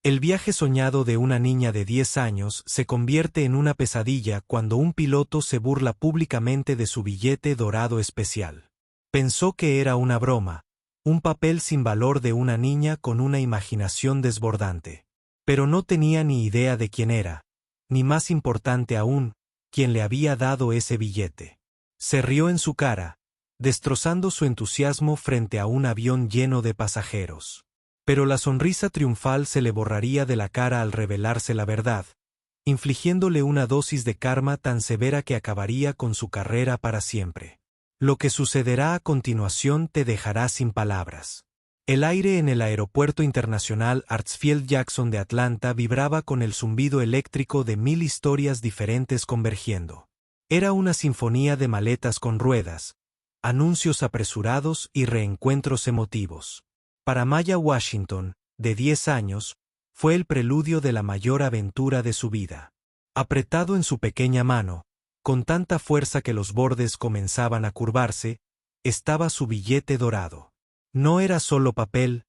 El viaje soñado de una niña de 10 años se convierte en una pesadilla cuando un piloto se burla públicamente de su billete dorado especial. Pensó que era una broma, un papel sin valor de una niña con una imaginación desbordante. Pero no tenía ni idea de quién era, ni más importante aún, quién le había dado ese billete. Se rió en su cara, destrozando su entusiasmo frente a un avión lleno de pasajeros. Pero la sonrisa triunfal se le borraría de la cara al revelarse la verdad, infligiéndole una dosis de karma tan severa que acabaría con su carrera para siempre. Lo que sucederá a continuación te dejará sin palabras. El aire en el Aeropuerto Internacional Hartsfield-Jackson de Atlanta vibraba con el zumbido eléctrico de 1000 historias diferentes convergiendo. Era una sinfonía de maletas con ruedas, anuncios apresurados y reencuentros emotivos. Para Maya Washington, de 10 años, fue el preludio de la mayor aventura de su vida. Apretado en su pequeña mano, con tanta fuerza que los bordes comenzaban a curvarse, estaba su billete dorado. No era solo papel,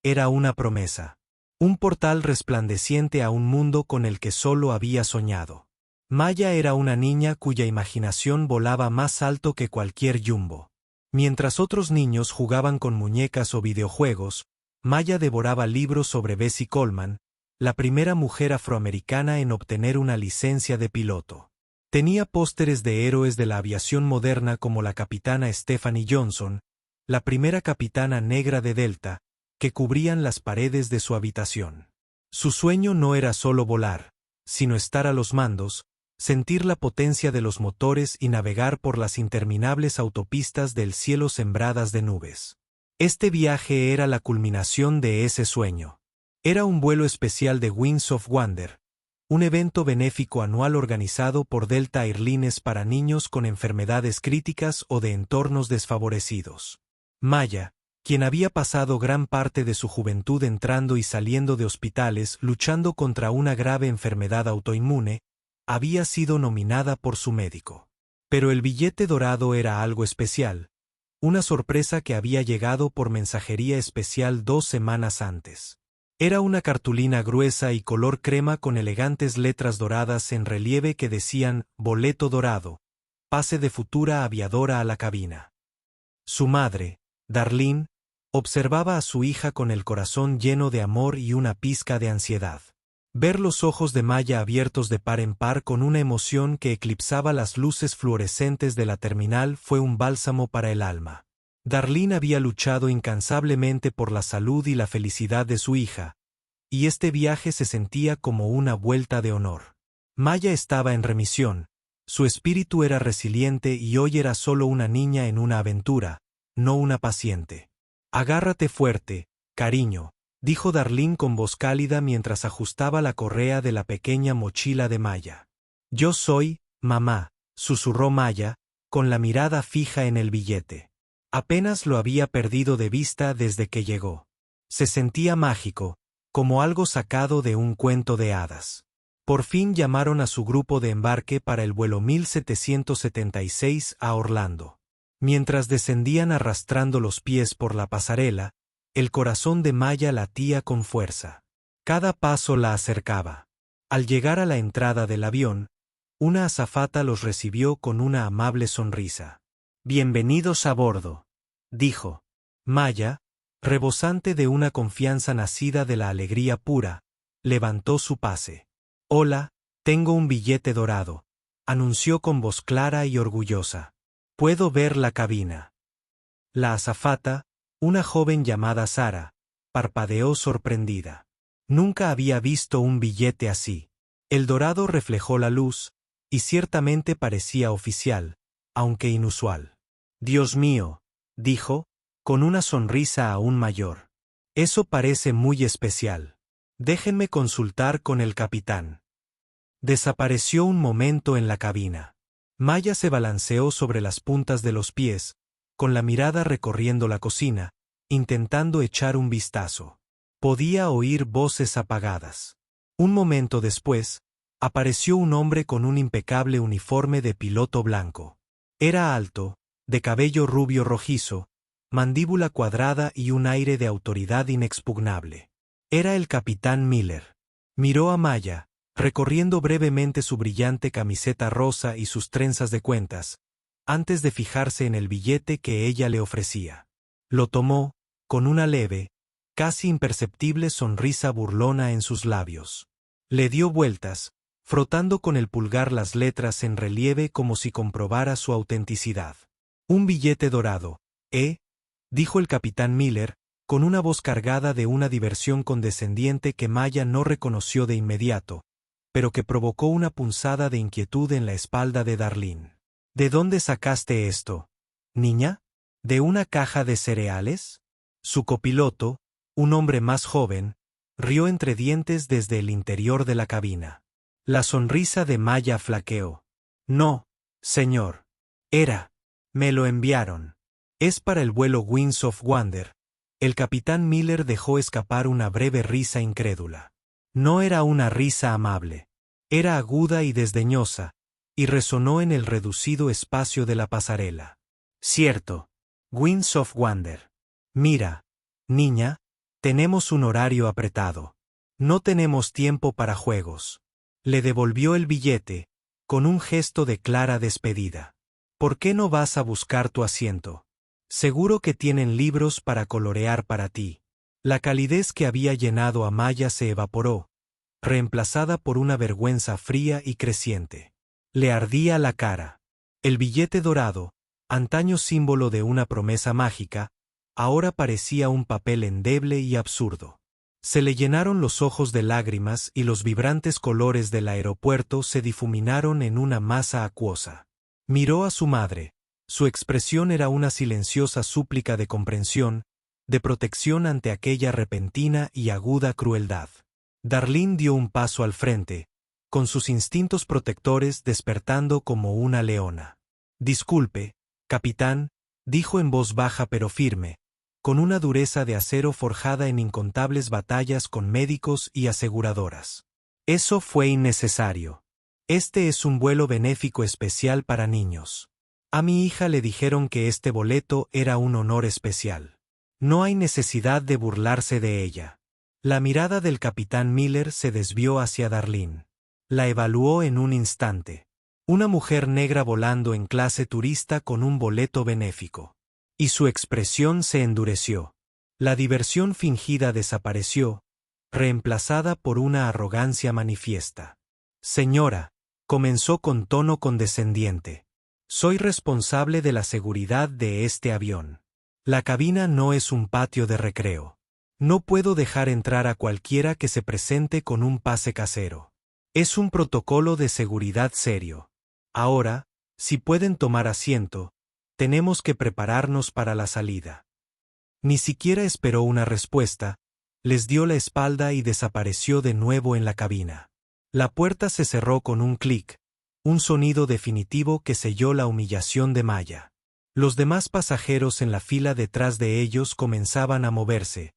era una promesa. Un portal resplandeciente a un mundo con el que solo había soñado. Maya era una niña cuya imaginación volaba más alto que cualquier jumbo. Mientras otros niños jugaban con muñecas o videojuegos, Maya devoraba libros sobre Bessie Coleman, la primera mujer afroamericana en obtener una licencia de piloto. Tenía pósteres de héroes de la aviación moderna como la capitana Stephanie Johnson, la primera capitana negra de Delta, que cubrían las paredes de su habitación. Su sueño no era solo volar, sino estar a los mandos, sentir la potencia de los motores y navegar por las interminables autopistas del cielo sembradas de nubes. Este viaje era la culminación de ese sueño. Era un vuelo especial de Wings of Wonder, un evento benéfico anual organizado por Delta Airlines para niños con enfermedades críticas o de entornos desfavorecidos. Maya, quien había pasado gran parte de su juventud entrando y saliendo de hospitales luchando contra una grave enfermedad autoinmune, había sido nominada por su médico. Pero el billete dorado era algo especial, una sorpresa que había llegado por mensajería especial 2 semanas antes. Era una cartulina gruesa y color crema con elegantes letras doradas en relieve que decían «Boleto dorado, pase de futura aviadora a la cabina». Su madre, Darlene, observaba a su hija con el corazón lleno de amor y una pizca de ansiedad. Ver los ojos de Maya abiertos de par en par con una emoción que eclipsaba las luces fluorescentes de la terminal fue un bálsamo para el alma. Darlene había luchado incansablemente por la salud y la felicidad de su hija, y este viaje se sentía como una vuelta de honor. Maya estaba en remisión, su espíritu era resiliente y hoy era solo una niña en una aventura, no una paciente. «Agárrate fuerte, cariño», dijo Darlene con voz cálida mientras ajustaba la correa de la pequeña mochila de Maya. «Yo soy, mamá», susurró Maya, con la mirada fija en el billete. Apenas lo había perdido de vista desde que llegó. Se sentía mágico, como algo sacado de un cuento de hadas. Por fin llamaron a su grupo de embarque para el vuelo 1776 a Orlando. Mientras descendían arrastrando los pies por la pasarela, el corazón de Maya latía con fuerza. Cada paso la acercaba. Al llegar a la entrada del avión, una azafata los recibió con una amable sonrisa. «Bienvenidos a bordo», dijo. Maya, rebosante de una confianza nacida de la alegría pura, levantó su pase. «Hola, tengo un billete dorado», anunció con voz clara y orgullosa. «Puedo ver la cabina». La azafata, una joven llamada Sara, parpadeó sorprendida. Nunca había visto un billete así. El dorado reflejó la luz, y ciertamente parecía oficial, aunque inusual. «Dios mío», dijo, con una sonrisa aún mayor. «Eso parece muy especial. Déjenme consultar con el capitán». Desapareció un momento en la cabina. Maya se balanceó sobre las puntas de los pies, con la mirada recorriendo la cocina, intentando echar un vistazo. Podía oír voces apagadas. Un momento después, apareció un hombre con un impecable uniforme de piloto blanco. Era alto, de cabello rubio rojizo, mandíbula cuadrada y un aire de autoridad inexpugnable. Era el capitán Miller. Miró a Maya, recorriendo brevemente su brillante camiseta rosa y sus trenzas de cuentas, antes de fijarse en el billete que ella le ofrecía. Lo tomó, con una leve, casi imperceptible sonrisa burlona en sus labios. Le dio vueltas, frotando con el pulgar las letras en relieve como si comprobara su autenticidad. Un billete dorado, ¿eh? Dijo el capitán Miller, con una voz cargada de una diversión condescendiente que Maya no reconoció de inmediato, pero que provocó una punzada de inquietud en la espalda de Darlene. ¿De dónde sacaste esto, niña? ¿De una caja de cereales? Su copiloto, un hombre más joven, rió entre dientes desde el interior de la cabina. La sonrisa de Maya flaqueó. No, señor. Me lo enviaron. Es para el vuelo Winds of Wonder. El capitán Miller dejó escapar una breve risa incrédula. No era una risa amable. Era aguda y desdeñosa, y resonó en el reducido espacio de la pasarela. Cierto. Winds of Wonder. Mira, niña, tenemos un horario apretado. No tenemos tiempo para juegos. Le devolvió el billete, con un gesto de clara despedida. ¿Por qué no vas a buscar tu asiento? Seguro que tienen libros para colorear para ti. La calidez que había llenado a Maya se evaporó, reemplazada por una vergüenza fría y creciente. Le ardía la cara. El billete dorado, antaño símbolo de una promesa mágica, ahora parecía un papel endeble y absurdo. Se le llenaron los ojos de lágrimas y los vibrantes colores del aeropuerto se difuminaron en una masa acuosa. Miró a su madre. Su expresión era una silenciosa súplica de comprensión, de protección ante aquella repentina y aguda crueldad. Darlene dio un paso al frente, con sus instintos protectores despertando como una leona. Disculpe, capitán, dijo en voz baja pero firme, con una dureza de acero forjada en incontables batallas con médicos y aseguradoras. Eso fue innecesario. Este es un vuelo benéfico especial para niños. A mi hija le dijeron que este boleto era un honor especial. No hay necesidad de burlarse de ella. La mirada del capitán Miller se desvió hacia Darlene. La evaluó en un instante. Una mujer negra volando en clase turista con un boleto benéfico. Y su expresión se endureció. La diversión fingida desapareció, reemplazada por una arrogancia manifiesta. Señora, comenzó con tono condescendiente. Soy responsable de la seguridad de este avión. La cabina no es un patio de recreo. No puedo dejar entrar a cualquiera que se presente con un pase casero. Es un protocolo de seguridad serio. Ahora, si pueden tomar asiento, tenemos que prepararnos para la salida. Ni siquiera esperó una respuesta, les dio la espalda y desapareció de nuevo en la cabina. La puerta se cerró con un clic, un sonido definitivo que selló la humillación de Maya. Los demás pasajeros en la fila detrás de ellos comenzaban a moverse,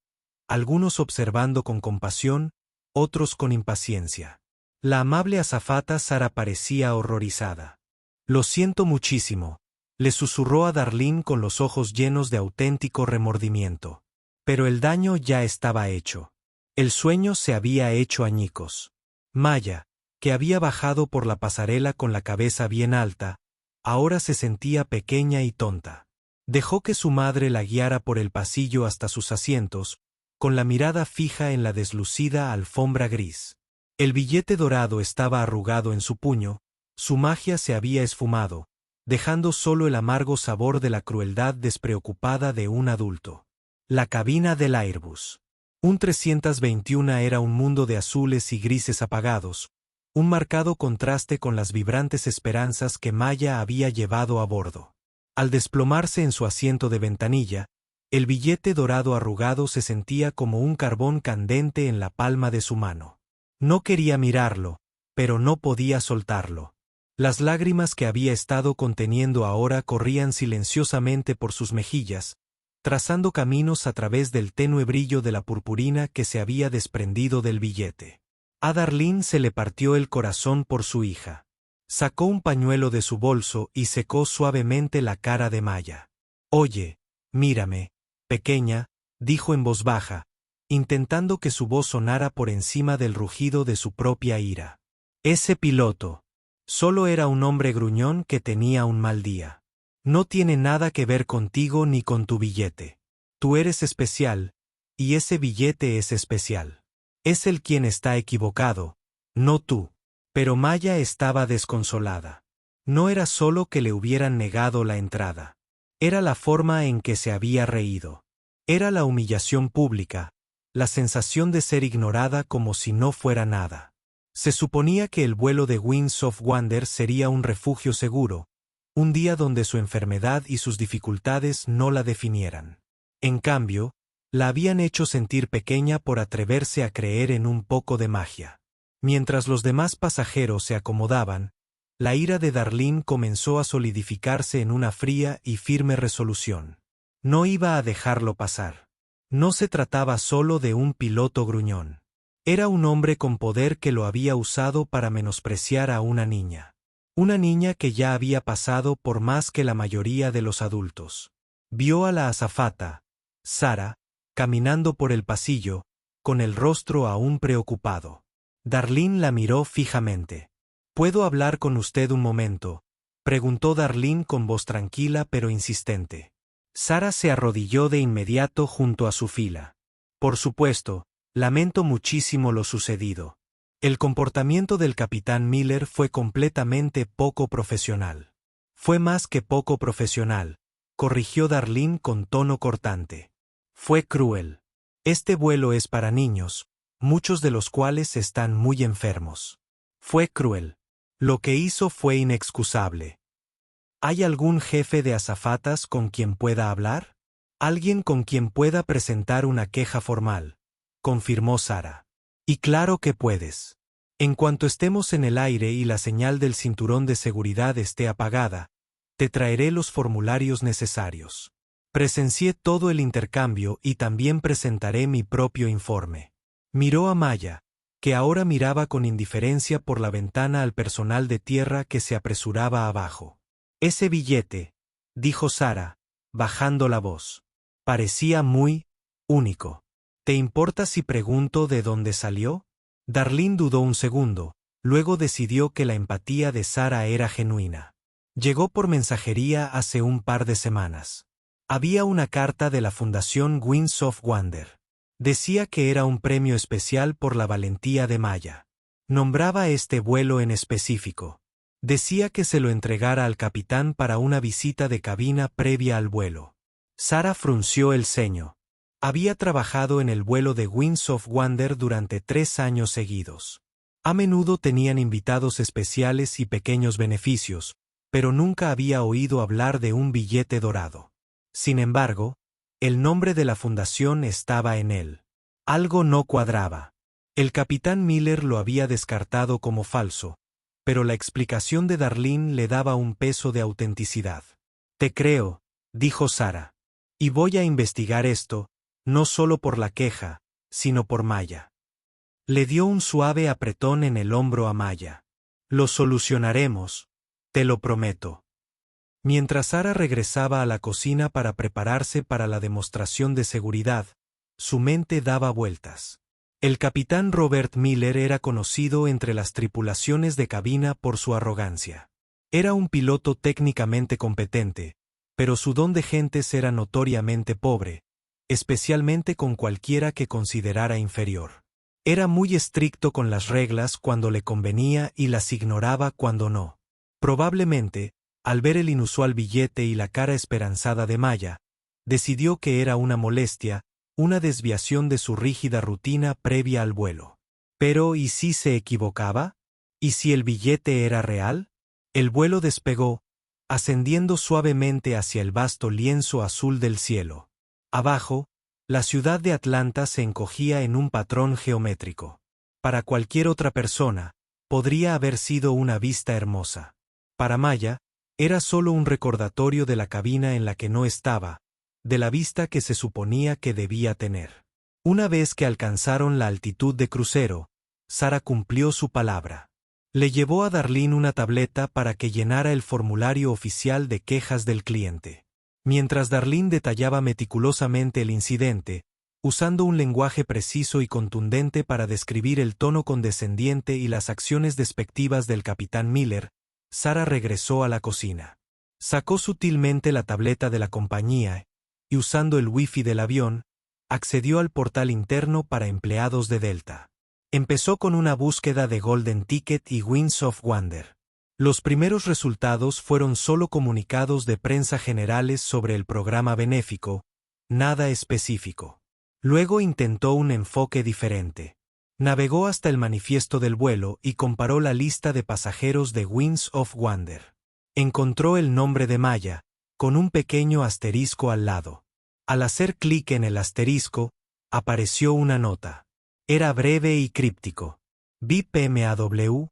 algunos observando con compasión, otros con impaciencia. La amable azafata Sara parecía horrorizada. Lo siento muchísimo, le susurró a Darlene con los ojos llenos de auténtico remordimiento. Pero el daño ya estaba hecho. El sueño se había hecho añicos. Maya, que había bajado por la pasarela con la cabeza bien alta, ahora se sentía pequeña y tonta. Dejó que su madre la guiara por el pasillo hasta sus asientos, con la mirada fija en la deslucida alfombra gris. El billete dorado estaba arrugado en su puño, su magia se había esfumado, dejando solo el amargo sabor de la crueldad despreocupada de un adulto. La cabina del Airbus. Un 321 era un mundo de azules y grises apagados, un marcado contraste con las vibrantes esperanzas que Maya había llevado a bordo. Al desplomarse en su asiento de ventanilla, el billete dorado arrugado se sentía como un carbón candente en la palma de su mano. No quería mirarlo, pero no podía soltarlo. Las lágrimas que había estado conteniendo ahora corrían silenciosamente por sus mejillas, trazando caminos a través del tenue brillo de la purpurina que se había desprendido del billete. A Darlene se le partió el corazón por su hija. Sacó un pañuelo de su bolso y secó suavemente la cara de Maya. Oye, mírame, pequeña, dijo en voz baja, intentando que su voz sonara por encima del rugido de su propia ira. Ese piloto solo era un hombre gruñón que tenía un mal día. No tiene nada que ver contigo ni con tu billete. Tú eres especial, y ese billete es especial. Es él quien está equivocado, no tú. Pero Maya estaba desconsolada. No era solo que le hubieran negado la entrada. Era la forma en que se había reído. Era la humillación pública, la sensación de ser ignorada como si no fuera nada. Se suponía que el vuelo de Winds of Wonder sería un refugio seguro, un día donde su enfermedad y sus dificultades no la definieran. En cambio, la habían hecho sentir pequeña por atreverse a creer en un poco de magia. Mientras los demás pasajeros se acomodaban, la ira de Darlene comenzó a solidificarse en una fría y firme resolución. No iba a dejarlo pasar. No se trataba solo de un piloto gruñón. Era un hombre con poder que lo había usado para menospreciar a una niña. Una niña que ya había pasado por más que la mayoría de los adultos. Vio a la azafata, Sarah, caminando por el pasillo, con el rostro aún preocupado. Darlene la miró fijamente. ¿Puedo hablar con usted un momento?, preguntó Darlene con voz tranquila pero insistente. Sarah se arrodilló de inmediato junto a su fila. Por supuesto, lamento muchísimo lo sucedido. El comportamiento del capitán Miller fue completamente poco profesional. Fue más que poco profesional, corrigió Darlene con tono cortante. Fue cruel. Este vuelo es para niños, muchos de los cuales están muy enfermos. Fue cruel. Lo que hizo fue inexcusable. ¿Hay algún jefe de azafatas con quien pueda hablar? Alguien con quien pueda presentar una queja formal, confirmó Sarah. Y claro que puedes. En cuanto estemos en el aire y la señal del cinturón de seguridad esté apagada, te traeré los formularios necesarios. Presencié todo el intercambio y también presentaré mi propio informe. Miró a Maya, que ahora miraba con indiferencia por la ventana al personal de tierra que se apresuraba abajo. Ese billete, dijo Sarah, bajando la voz, parecía muy único. ¿Te importa si pregunto de dónde salió? Darlene dudó un segundo, luego decidió que la empatía de Sarah era genuina. Llegó por mensajería hace un par de semanas. Había una carta de la Fundación Winds of Wonder. Decía que era un premio especial por la valentía de Maya. Nombraba este vuelo en específico. Decía que se lo entregara al capitán para una visita de cabina previa al vuelo. Sarah frunció el ceño. Había trabajado en el vuelo de Winds of Wonder durante 3 años seguidos. A menudo tenían invitados especiales y pequeños beneficios, pero nunca había oído hablar de un billete dorado. Sin embargo, el nombre de la fundación estaba en él. Algo no cuadraba. El capitán Miller lo había descartado como falso, pero la explicación de Darlene le daba un peso de autenticidad. Te creo, dijo Sarah. Y voy a investigar esto, no solo por la queja, sino por Maya. Le dio un suave apretón en el hombro a Maya. Lo solucionaremos, te lo prometo. Mientras Sarah regresaba a la cocina para prepararse para la demostración de seguridad, su mente daba vueltas. El capitán Robert Miller era conocido entre las tripulaciones de cabina por su arrogancia. Era un piloto técnicamente competente, pero su don de gentes era notoriamente pobre, especialmente con cualquiera que considerara inferior. Era muy estricto con las reglas cuando le convenía y las ignoraba cuando no. Probablemente, al ver el inusual billete y la cara esperanzada de Maya, decidió que era una molestia, una desviación de su rígida rutina previa al vuelo. Pero ¿y si se equivocaba? ¿Y si el billete era real? El vuelo despegó, ascendiendo suavemente hacia el vasto lienzo azul del cielo. Abajo, la ciudad de Atlanta se encogía en un patrón geométrico. Para cualquier otra persona, podría haber sido una vista hermosa. Para Maya, era solo un recordatorio de la cabina en la que no estaba, de la vista que se suponía que debía tener. Una vez que alcanzaron la altitud de crucero, Sarah cumplió su palabra. Le llevó a Darlene una tableta para que llenara el formulario oficial de quejas del cliente. Mientras Darlene detallaba meticulosamente el incidente, Usando un lenguaje preciso y contundente para describir el tono condescendiente y las acciones despectivas del capitán Miller, Sarah regresó a la cocina. Sacó sutilmente la tableta de la compañía y, usando el wifi del avión, accedió al portal interno para empleados de Delta. Empezó con una búsqueda de Golden Ticket y Winds of Wonder. Los primeros resultados fueron solo comunicados de prensa generales sobre el programa benéfico, nada específico. Luego intentó un enfoque diferente. Navegó hasta el manifiesto del vuelo y comparó la lista de pasajeros de Winds of Wonder. Encontró el nombre de Maya, con un pequeño asterisco al lado. Al hacer clic en el asterisco, apareció una nota. Era breve y críptico. VIP MAW,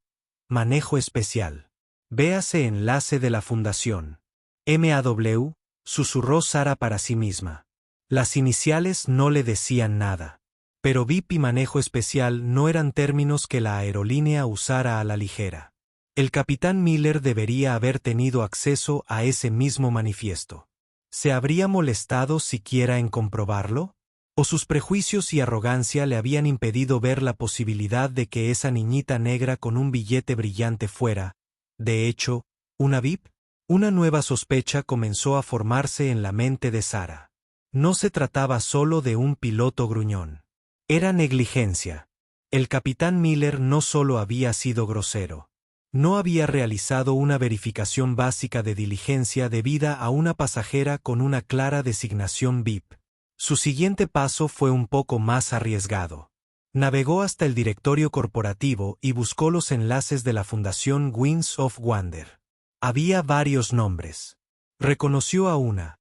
manejo especial. Véase enlace de la fundación. MAW, susurró Sarah para sí misma. Las iniciales no le decían nada. Pero VIP y manejo especial no eran términos que la aerolínea usara a la ligera. El capitán Miller debería haber tenido acceso a ese mismo manifiesto. ¿Se habría molestado siquiera en comprobarlo? ¿O sus prejuicios y arrogancia le habían impedido ver la posibilidad de que esa niñita negra con un billete brillante fuera, de hecho, una VIP? Una nueva sospecha comenzó a formarse en la mente de Sarah. No se trataba solo de un piloto gruñón. Era negligencia. El capitán Miller no solo había sido grosero. No había realizado una verificación básica de diligencia debida a una pasajera con una clara designación VIP. Su siguiente paso fue un poco más arriesgado. Navegó hasta el directorio corporativo y buscó los enlaces de la Fundación Winds of Wonder. Había varios nombres. Reconoció a una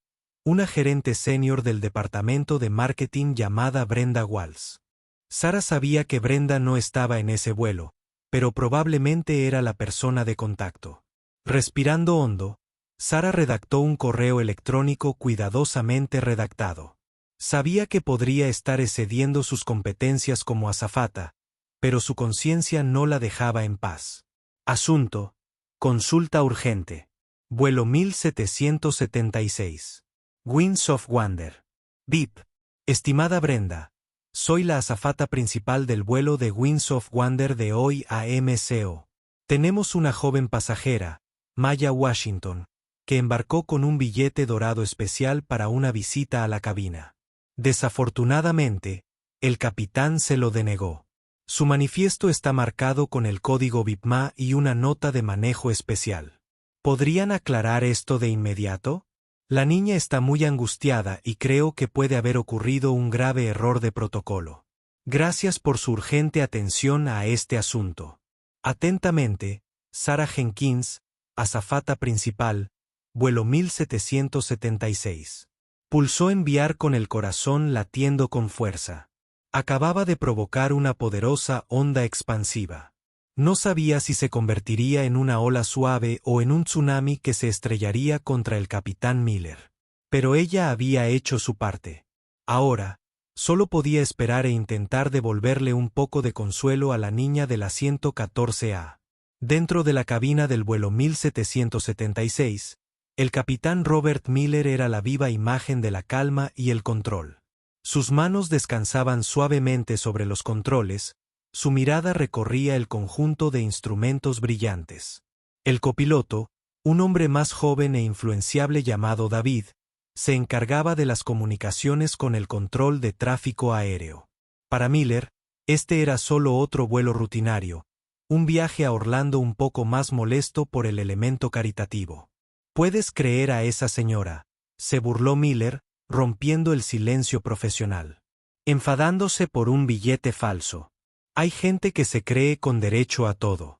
gerente senior del departamento de marketing llamada Brenda Walls. Sarah sabía que Brenda no estaba en ese vuelo, pero probablemente era la persona de contacto. Respirando hondo, Sarah redactó un correo electrónico cuidadosamente redactado. Sabía que podría estar excediendo sus competencias como azafata, pero su conciencia no la dejaba en paz. Asunto: consulta urgente. Vuelo 1776. Winds of Wonder. VIP. Estimada Brenda, soy la azafata principal del vuelo de Winds of Wonder de hoy a MCO. Tenemos una joven pasajera, Maya Washington, que embarcó con un billete dorado especial para una visita a la cabina. Desafortunadamente, el capitán se lo denegó. Su manifiesto está marcado con el código VIPMA y una nota de manejo especial. ¿Podrían aclarar esto de inmediato? La niña está muy angustiada y creo que puede haber ocurrido un grave error de protocolo. Gracias por su urgente atención a este asunto. Atentamente, Sarah Jenkins, azafata principal, vuelo 1776. Pulsó enviar con el corazón latiendo con fuerza. Acababa de provocar una poderosa onda expansiva. No sabía si se convertiría en una ola suave o en un tsunami que se estrellaría contra el capitán Miller. Pero ella había hecho su parte. Ahora, solo podía esperar e intentar devolverle un poco de consuelo a la niña del asiento 14A. Dentro de la cabina del vuelo 1776, el capitán Robert Miller era la viva imagen de la calma y el control. Sus manos descansaban suavemente sobre los controles, su mirada recorría el conjunto de instrumentos brillantes. El copiloto, un hombre más joven e influenciable llamado David, se encargaba de las comunicaciones con el control de tráfico aéreo. Para Miller, este era solo otro vuelo rutinario, un viaje a Orlando un poco más molesto por el elemento caritativo. ¿Puedes creer a esa señora?, se burló Miller, rompiendo el silencio profesional. Enfadándose por un billete falso. Hay gente que se cree con derecho a todo.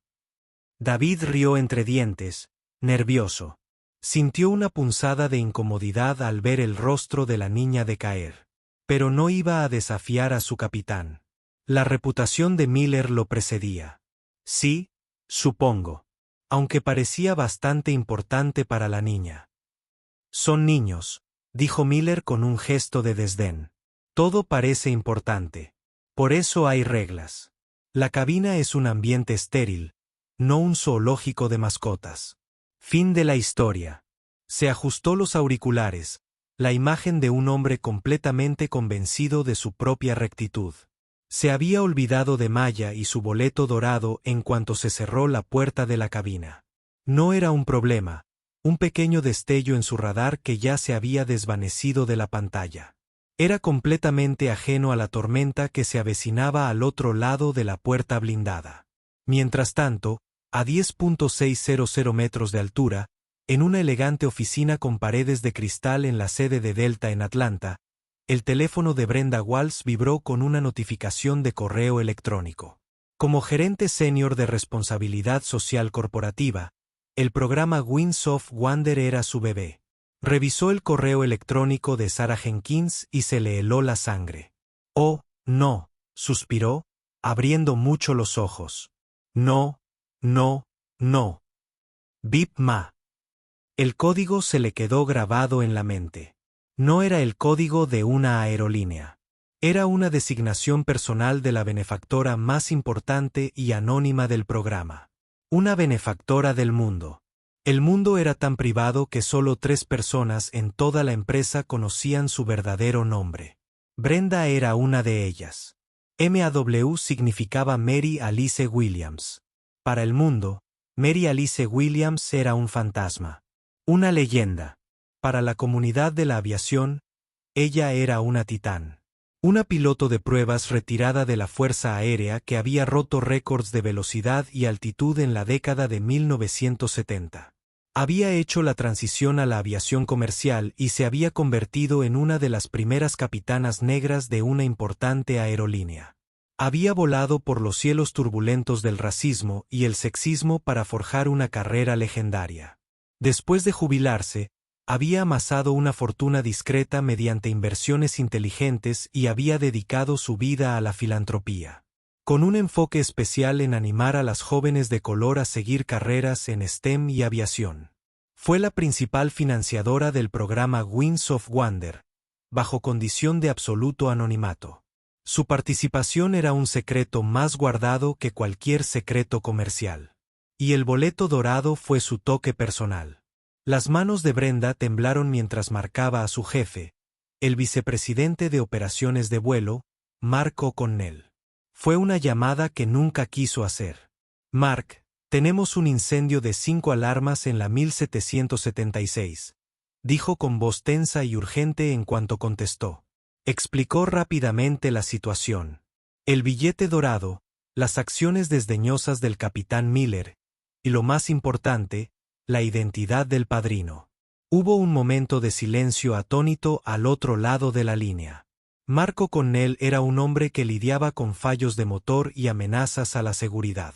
David rió entre dientes, nervioso. Sintió una punzada de incomodidad al ver el rostro de la niña decaer. Pero no iba a desafiar a su capitán. La reputación de Miller lo precedía. Sí, supongo. Aunque parecía bastante importante para la niña. Son niños, dijo Miller con un gesto de desdén. Todo parece importante. Por eso hay reglas. La cabina es un ambiente estéril, no un zoológico de mascotas. Fin de la historia. Se ajustó los auriculares, la imagen de un hombre completamente convencido de su propia rectitud. Se había olvidado de Maya y su boleto dorado en cuanto se cerró la puerta de la cabina. No era un problema, un pequeño destello en su radar que ya se había desvanecido de la pantalla. Era completamente ajeno a la tormenta que se avecinaba al otro lado de la puerta blindada. Mientras tanto, a 10.600 metros de altura, en una elegante oficina con paredes de cristal en la sede de Delta en Atlanta, el teléfono de Brenda Walsh vibró con una notificación de correo electrónico. Como gerente senior de responsabilidad social corporativa, el programa Wings of Wonder era su bebé. Revisó el correo electrónico de Sarah Jenkins y se le heló la sangre. «Oh, no», suspiró, abriendo mucho los ojos. «No, no, no. Bip Ma». El código se le quedó grabado en la mente. No era el código de una aerolínea. Era una designación personal de la benefactora más importante y anónima del programa. Una benefactora del mundo. El mundo era tan privado que solo 3 personas en toda la empresa conocían su verdadero nombre. Brenda era una de ellas. MAW significaba Mary Alice Williams. Para el mundo, Mary Alice Williams era un fantasma. Una leyenda. Para la comunidad de la aviación, ella era una titán. Una piloto de pruebas retirada de la Fuerza Aérea que había roto récords de velocidad y altitud en la década de 1970. Había hecho la transición a la aviación comercial y se había convertido en una de las primeras capitanas negras de una importante aerolínea. Había volado por los cielos turbulentos del racismo y el sexismo para forjar una carrera legendaria. Después de jubilarse, había amasado una fortuna discreta mediante inversiones inteligentes y había dedicado su vida a la filantropía, con un enfoque especial en animar a las jóvenes de color a seguir carreras en STEM y aviación. Fue la principal financiadora del programa Wings of Wonder, bajo condición de absoluto anonimato. Su participación era un secreto más guardado que cualquier secreto comercial. Y el boleto dorado fue su toque personal. Las manos de Brenda temblaron mientras marcaba a su jefe, el vicepresidente de operaciones de vuelo, Mark O'Connell. Fue una llamada que nunca quiso hacer. «Mark, tenemos un incendio de 5 alarmas en la 1776», dijo con voz tensa y urgente en cuanto contestó. Explicó rápidamente la situación. El billete dorado, las acciones desdeñosas del capitán Miller, y lo más importante, la identidad del padrino. Hubo un momento de silencio atónito al otro lado de la línea. Mark O'Connell era un hombre que lidiaba con fallos de motor y amenazas a la seguridad.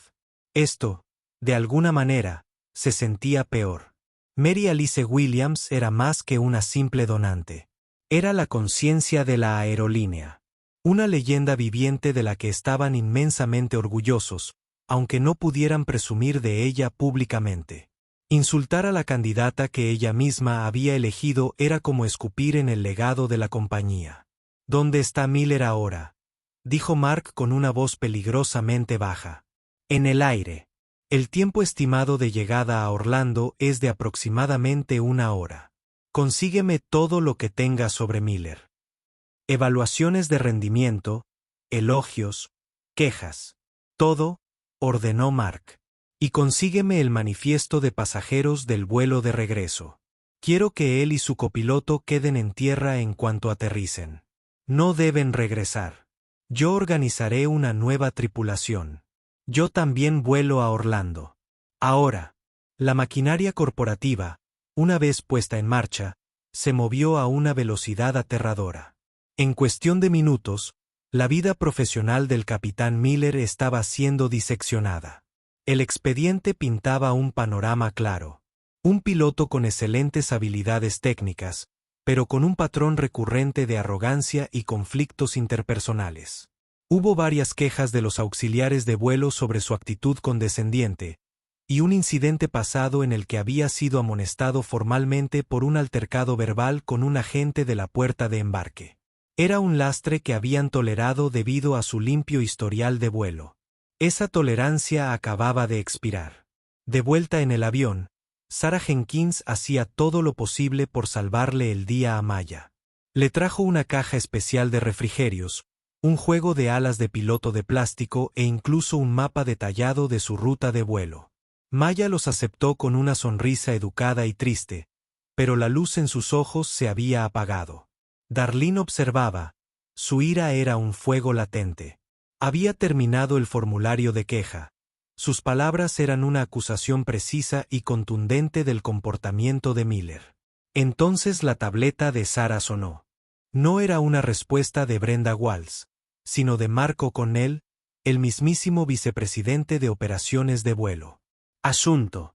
Esto, de alguna manera, se sentía peor. Mary Alice Williams era más que una simple donante. Era la conciencia de la aerolínea. Una leyenda viviente de la que estaban inmensamente orgullosos, aunque no pudieran presumir de ella públicamente. Insultar a la candidata que ella misma había elegido era como escupir en el legado de la compañía. «¿Dónde está Miller ahora?», dijo Mark con una voz peligrosamente baja. «En el aire. El tiempo estimado de llegada a Orlando es de aproximadamente 1 hora. Consígueme todo lo que tengas sobre Miller. Evaluaciones de rendimiento, elogios, quejas. Todo», ordenó Mark. «Y consígueme el manifiesto de pasajeros del vuelo de regreso. Quiero que él y su copiloto queden en tierra en cuanto aterricen. No deben regresar. Yo organizaré una nueva tripulación. Yo también vuelo a Orlando. Ahora». La maquinaria corporativa, una vez puesta en marcha, se movió a una velocidad aterradora. En cuestión de minutos, la vida profesional del capitán Miller estaba siendo diseccionada. El expediente pintaba un panorama claro. Un piloto con excelentes habilidades técnicas, pero con un patrón recurrente de arrogancia y conflictos interpersonales. Hubo varias quejas de los auxiliares de vuelo sobre su actitud condescendiente, y un incidente pasado en el que había sido amonestado formalmente por un altercado verbal con un agente de la puerta de embarque. Era un lastre que habían tolerado debido a su limpio historial de vuelo. Esa tolerancia acababa de expirar. De vuelta en el avión, Sarah Jenkins hacía todo lo posible por salvarle el día a Maya. Le trajo una caja especial de refrigerios, un juego de alas de piloto de plástico e incluso un mapa detallado de su ruta de vuelo. Maya los aceptó con una sonrisa educada y triste, pero la luz en sus ojos se había apagado. Darlene observaba. Su ira era un fuego latente. Había terminado el formulario de queja. Sus palabras eran una acusación precisa y contundente del comportamiento de Miller. Entonces la tableta de Sarah sonó. No era una respuesta de Brenda Walls, sino de Mark O'Connell, el mismísimo vicepresidente de operaciones de vuelo. Asunto.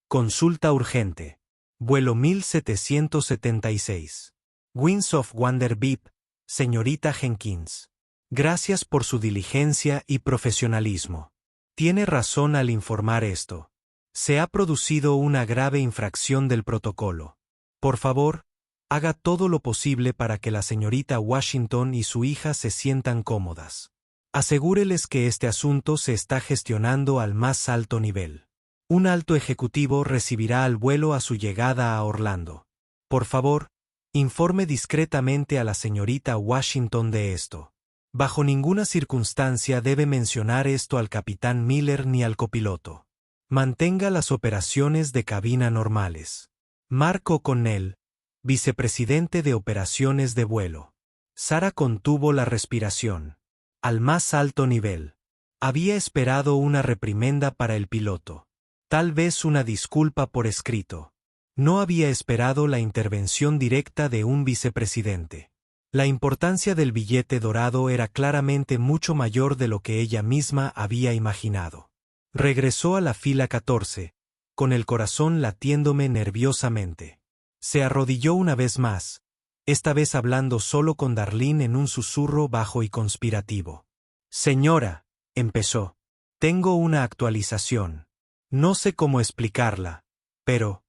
Consulta urgente. Vuelo 1776. Winds of Wonder VIP, señorita Jenkins. Gracias por su diligencia y profesionalismo. Tiene razón al informar esto. Se ha producido una grave infracción del protocolo. Por favor, haga todo lo posible para que la señorita Washington y su hija se sientan cómodas. Asegúreles que este asunto se está gestionando al más alto nivel. Un alto ejecutivo recibirá al vuelo a su llegada a Orlando. Por favor, informe discretamente a la señorita Washington de esto. Bajo ninguna circunstancia debe mencionar esto al capitán Miller ni al copiloto. Mantenga las operaciones de cabina normales. Mark O'Connell, vicepresidente de operaciones de vuelo. Sarah contuvo la respiración. Al más alto nivel. Había esperado una reprimenda para el piloto. Tal vez una disculpa por escrito. No había esperado la intervención directa de un vicepresidente. La importancia del billete dorado era claramente mucho mayor de lo que ella misma había imaginado. Regresó a la fila 14, con el corazón latiéndome nerviosamente. Se arrodilló una vez más, esta vez hablando solo con Darlene en un susurro bajo y conspirativo. Señora, empezó. Tengo una actualización. No sé cómo explicarla, pero...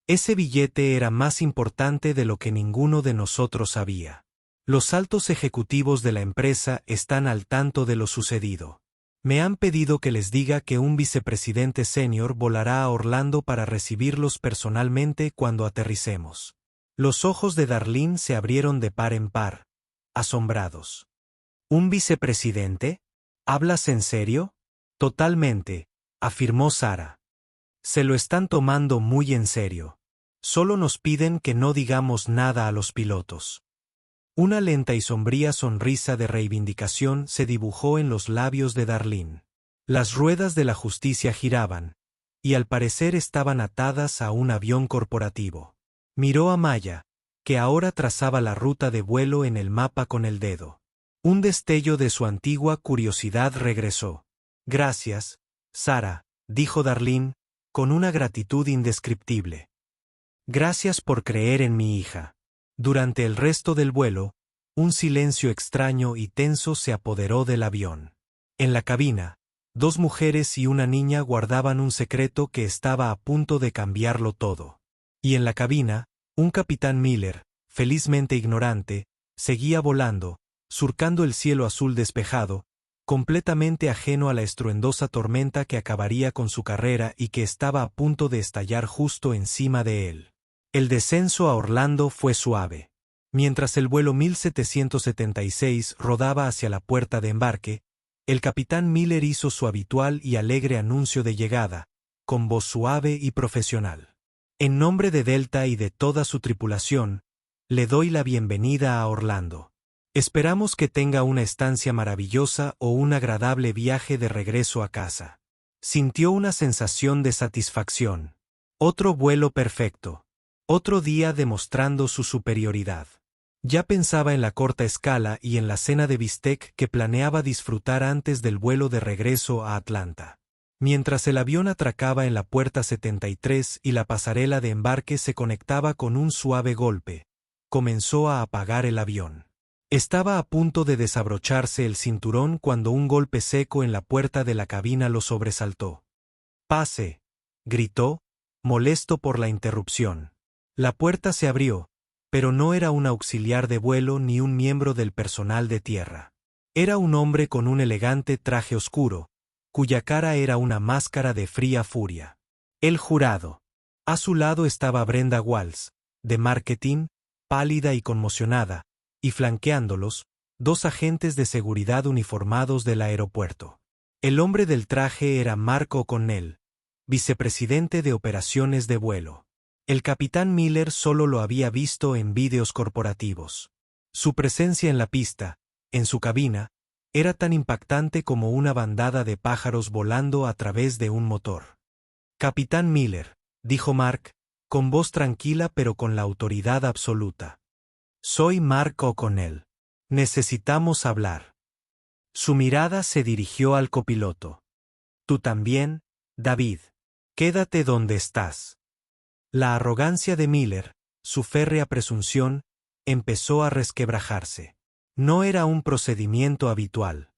Ese billete era más importante de lo que ninguno de nosotros sabía. Los altos ejecutivos de la empresa están al tanto de lo sucedido. Me han pedido que les diga que un vicepresidente senior volará a Orlando para recibirlos personalmente cuando aterricemos. Los ojos de Darlene se abrieron de par en par, asombrados. ¿Un vicepresidente? ¿Hablas en serio? Totalmente, afirmó Sarah. Se lo están tomando muy en serio. Solo nos piden que no digamos nada a los pilotos. Una lenta y sombría sonrisa de reivindicación se dibujó en los labios de Darlene. Las ruedas de la justicia giraban, y al parecer estaban atadas a un avión corporativo. Miró a Maya, que ahora trazaba la ruta de vuelo en el mapa con el dedo. Un destello de su antigua curiosidad regresó. Gracias, Sarah, dijo Darlene, con una gratitud indescriptible. Gracias por creer en mi hija. Durante el resto del vuelo, un silencio extraño y tenso se apoderó del avión. En la cabina, dos mujeres y una niña guardaban un secreto que estaba a punto de cambiarlo todo. Y en la cabina, un capitán Miller, felizmente ignorante, seguía volando, surcando el cielo azul despejado, completamente ajeno a la estruendosa tormenta que acabaría con su carrera y que estaba a punto de estallar justo encima de él. El descenso a Orlando fue suave. Mientras el vuelo 1776 rodaba hacia la puerta de embarque, el capitán Miller hizo su habitual y alegre anuncio de llegada, con voz suave y profesional. En nombre de Delta y de toda su tripulación, le doy la bienvenida a Orlando. Esperamos que tenga una estancia maravillosa o un agradable viaje de regreso a casa. Sintió una sensación de satisfacción. Otro vuelo perfecto. Otro día demostrando su superioridad. Ya pensaba en la corta escala y en la cena de bistec que planeaba disfrutar antes del vuelo de regreso a Atlanta. Mientras el avión atracaba en la puerta 73 y la pasarela de embarque se conectaba con un suave golpe, comenzó a apagar el avión. Estaba a punto de desabrocharse el cinturón cuando un golpe seco en la puerta de la cabina lo sobresaltó. «Pase», gritó, molesto por la interrupción. La puerta se abrió, pero no era un auxiliar de vuelo ni un miembro del personal de tierra. Era un hombre con un elegante traje oscuro, cuya cara era una máscara de fría furia. El jurado. A su lado estaba Brenda Walls, de marketing, pálida y conmocionada, y flanqueándolos, dos agentes de seguridad uniformados del aeropuerto. El hombre del traje era Mark O'Connell, vicepresidente de operaciones de vuelo. El capitán Miller solo lo había visto en vídeos corporativos. Su presencia en la pista, en su cabina, era tan impactante como una bandada de pájaros volando a través de un motor. Capitán Miller, dijo Mark, con voz tranquila pero con la autoridad absoluta. Soy Mark O'Connell. Necesitamos hablar. Su mirada se dirigió al copiloto. Tú también, David. Quédate donde estás. La arrogancia de Miller, su férrea presunción, empezó a resquebrajarse. No era un procedimiento habitual.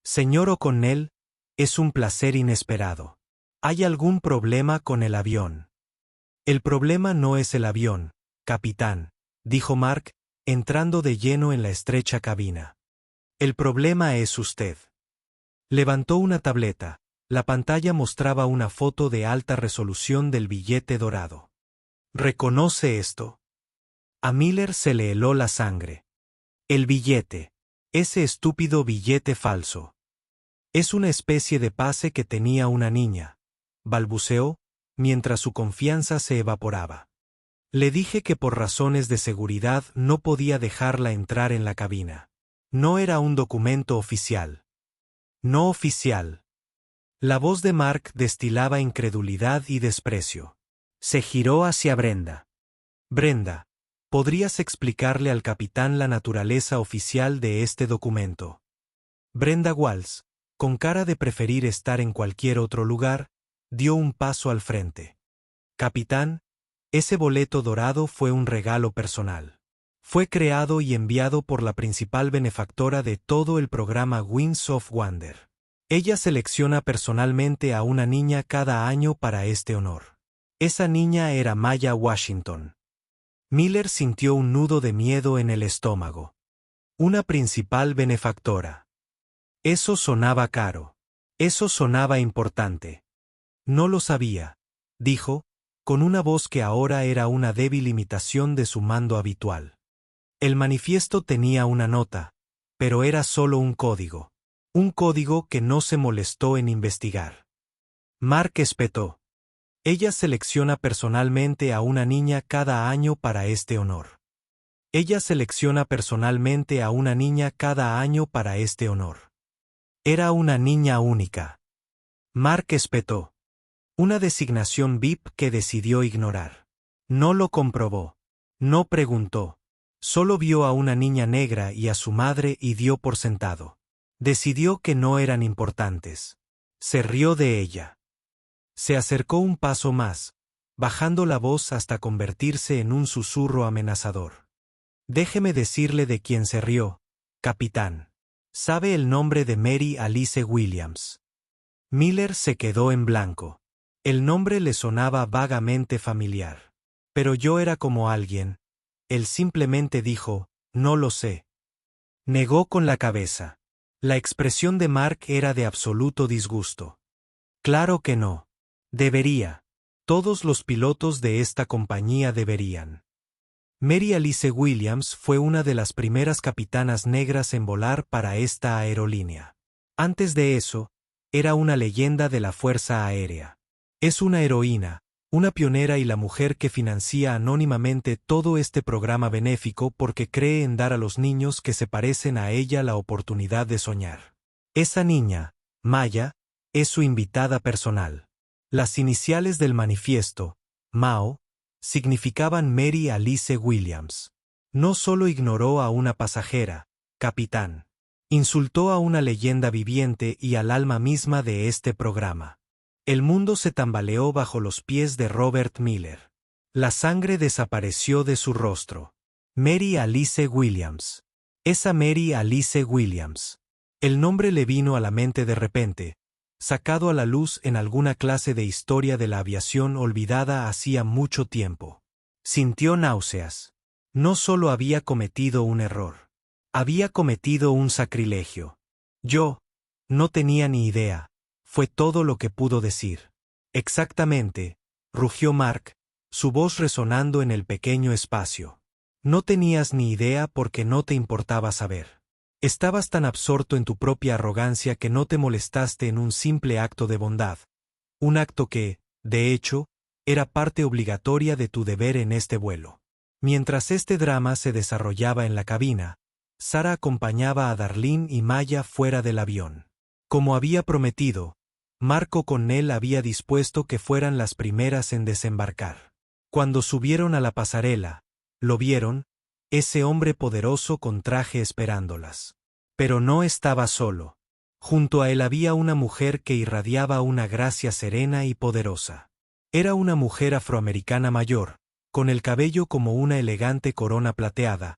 Señor O'Connell, es un placer inesperado. ¿Hay algún problema con el avión? El problema no es el avión, capitán, dijo Mark, entrando de lleno en la estrecha cabina. El problema es usted. Levantó una tableta. La pantalla mostraba una foto de alta resolución del billete dorado. ¿Reconoce esto? A Miller se le heló la sangre. El billete. Ese estúpido billete falso. Es una especie de pase que tenía una niña, balbuceó, mientras su confianza se evaporaba. Le dije que por razones de seguridad no podía dejarla entrar en la cabina. No era un documento oficial. No oficial. La voz de Mark destilaba incredulidad y desprecio. Se giró hacia Brenda. Brenda, ¿podrías explicarle al capitán la naturaleza oficial de este documento? Brenda Walls, con cara de preferir estar en cualquier otro lugar, dio un paso al frente. Capitán, ese boleto dorado fue un regalo personal. Fue creado y enviado por la principal benefactora de todo el programa Wings of Wonder. Ella selecciona personalmente a una niña cada año para este honor. Esa niña era Maya Washington. Miller sintió un nudo de miedo en el estómago. Una principal benefactora. Eso sonaba caro. Eso sonaba importante. No lo sabía, dijo, con una voz que ahora era una débil imitación de su mando habitual. El manifiesto tenía una nota, pero era solo un código. Un código que no se molestó en investigar. Mark espetó. Ella selecciona personalmente a una niña cada año para este honor. Ella selecciona personalmente a una niña cada año para este honor. Era una niña única. Mark espetó. Una designación VIP que decidió ignorar. No lo comprobó. No preguntó. Solo vio a una niña negra y a su madre y dio por sentado. Decidió que no eran importantes. Se rió de ella. Se acercó un paso más, bajando la voz hasta convertirse en un susurro amenazador. Déjeme decirle de quién se rió, capitán. ¿Sabe el nombre de Mary Alice Williams? Miller se quedó en blanco. El nombre le sonaba vagamente familiar. Pero yo era como alguien. Él simplemente dijo, no lo sé. Negó con la cabeza. La expresión de Mark era de absoluto disgusto. Claro que no. Debería. Todos los pilotos de esta compañía deberían. Mary Alice Williams fue una de las primeras capitanas negras en volar para esta aerolínea. Antes de eso, era una leyenda de la Fuerza Aérea. Es una heroína, una pionera y la mujer que financia anónimamente todo este programa benéfico porque cree en dar a los niños que se parecen a ella la oportunidad de soñar. Esa niña, Maya, es su invitada personal. Las iniciales del manifiesto, MAO, significaban Mary Alice Williams. No solo ignoró a una pasajera, capitán. Insultó a una leyenda viviente y al alma misma de este programa. El mundo se tambaleó bajo los pies de Robert Miller. La sangre desapareció de su rostro. Mary Alice Williams. Esa Mary Alice Williams. El nombre le vino a la mente de repente, sacado a la luz en alguna clase de historia de la aviación olvidada hacía mucho tiempo. Sintió náuseas. No solo había cometido un error. Había cometido un sacrilegio. Yo no tenía ni idea. Fue todo lo que pudo decir. Exactamente, rugió Mark, su voz resonando en el pequeño espacio. No tenías ni idea porque no te importaba saber. Estabas tan absorto en tu propia arrogancia que no te molestaste en un simple acto de bondad. Un acto que, de hecho, era parte obligatoria de tu deber en este vuelo. Mientras este drama se desarrollaba en la cabina, Sara acompañaba a Darlene y Maya fuera del avión. Como había prometido, Mark O'Connell había dispuesto que fueran las primeras en desembarcar. Cuando subieron a la pasarela, lo vieron, ese hombre poderoso con traje esperándolas. Pero no estaba solo. Junto a él había una mujer que irradiaba una gracia serena y poderosa. Era una mujer afroamericana mayor, con el cabello como una elegante corona plateada,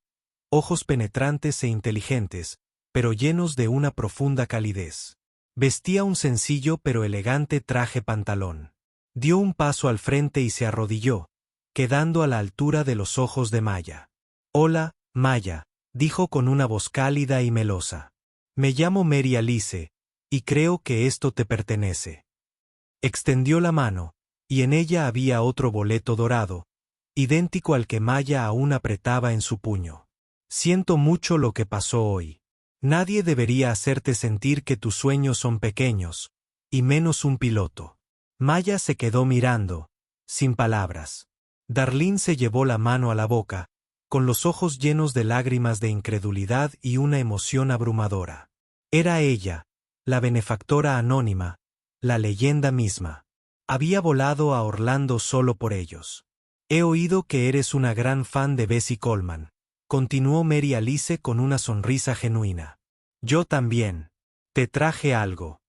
ojos penetrantes e inteligentes, pero llenos de una profunda calidez. Vestía un sencillo pero elegante traje pantalón. Dio un paso al frente y se arrodilló, quedando a la altura de los ojos de Maya. «Hola, Maya», dijo con una voz cálida y melosa. «Me llamo Mary Alice, y creo que esto te pertenece». Extendió la mano, y en ella había otro boleto dorado, idéntico al que Maya aún apretaba en su puño. «Siento mucho lo que pasó hoy. Nadie debería hacerte sentir que tus sueños son pequeños, y menos un piloto». Maya se quedó mirando, sin palabras. Darlene se llevó la mano a la boca, con los ojos llenos de lágrimas de incredulidad y una emoción abrumadora. Era ella, la benefactora anónima, la leyenda misma. Había volado a Orlando solo por ellos. «He oído que eres una gran fan de Bessie Coleman», continuó Mary Alice con una sonrisa genuina. «Yo también. Te traje algo».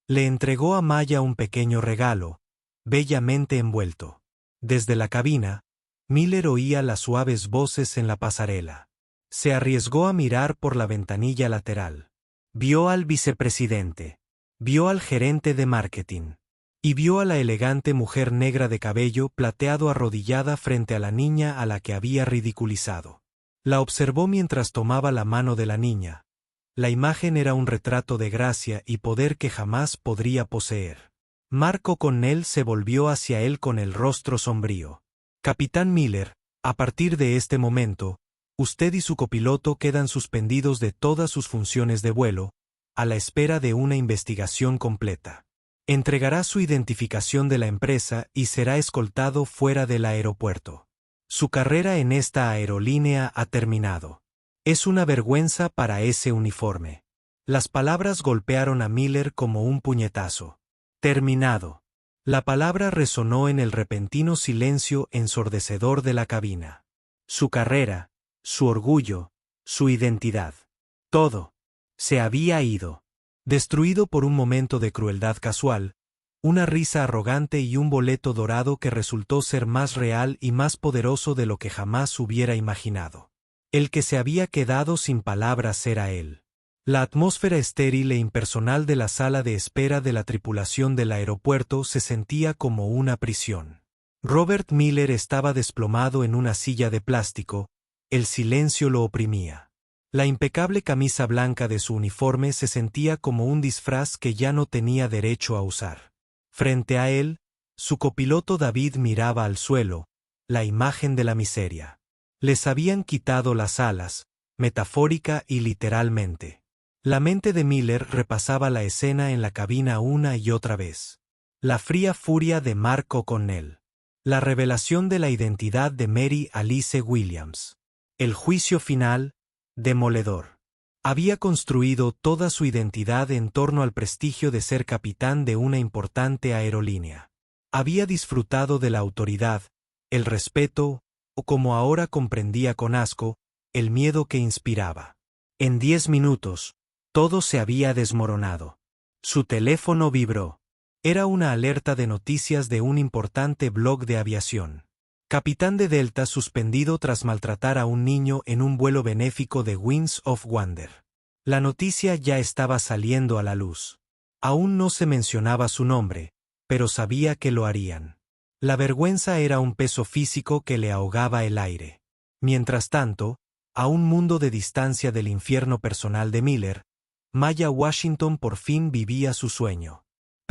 Le entregó a Maya un pequeño regalo, bellamente envuelto. Desde la cabina, Miller oía las suaves voces en la pasarela. Se arriesgó a mirar por la ventanilla lateral. Vio al vicepresidente. Vio al gerente de marketing. Y vio a la elegante mujer negra de cabello plateado arrodillada frente a la niña a la que había ridiculizado. La observó mientras tomaba la mano de la niña. La imagen era un retrato de gracia y poder que jamás podría poseer. Mark O'Connell se volvió hacia él con el rostro sombrío. «Capitán Miller, a partir de este momento, usted y su copiloto quedan suspendidos de todas sus funciones de vuelo, a la espera de una investigación completa. Entregará su identificación de la empresa y será escoltado fuera del aeropuerto. Su carrera en esta aerolínea ha terminado. Es una vergüenza para ese uniforme». Las palabras golpearon a Miller como un puñetazo. «Terminado». La palabra resonó en el repentino silencio ensordecedor de la cabina. Su carrera, su orgullo, su identidad. Todo. Se había ido. Destruido por un momento de crueldad casual, una risa arrogante y un boleto dorado que resultó ser más real y más poderoso de lo que jamás hubiera imaginado. El que se había quedado sin palabras era él. La atmósfera estéril e impersonal de la sala de espera de la tripulación del aeropuerto se sentía como una prisión. Robert Miller estaba desplomado en una silla de plástico, el silencio lo oprimía. La impecable camisa blanca de su uniforme se sentía como un disfraz que ya no tenía derecho a usar. Frente a él, su copiloto David miraba al suelo, la imagen de la miseria. Les habían quitado las alas, metafórica y literalmente. La mente de Miller repasaba la escena en la cabina una y otra vez. La fría furia de Mark O'Connell. La revelación de la identidad de Mary Alice Williams. El juicio final, demoledor. Había construido toda su identidad en torno al prestigio de ser capitán de una importante aerolínea. Había disfrutado de la autoridad, el respeto, o como ahora comprendía con asco, el miedo que inspiraba. En 10 minutos, todo se había desmoronado. Su teléfono vibró. Era una alerta de noticias de un importante blog de aviación. Capitán de Delta suspendido tras maltratar a un niño en un vuelo benéfico de Wings of Wonder. La noticia ya estaba saliendo a la luz. Aún no se mencionaba su nombre, pero sabía que lo harían. La vergüenza era un peso físico que le ahogaba el aire. Mientras tanto, a un mundo de distancia del infierno personal de Miller, Maya Washington por fin vivía su sueño.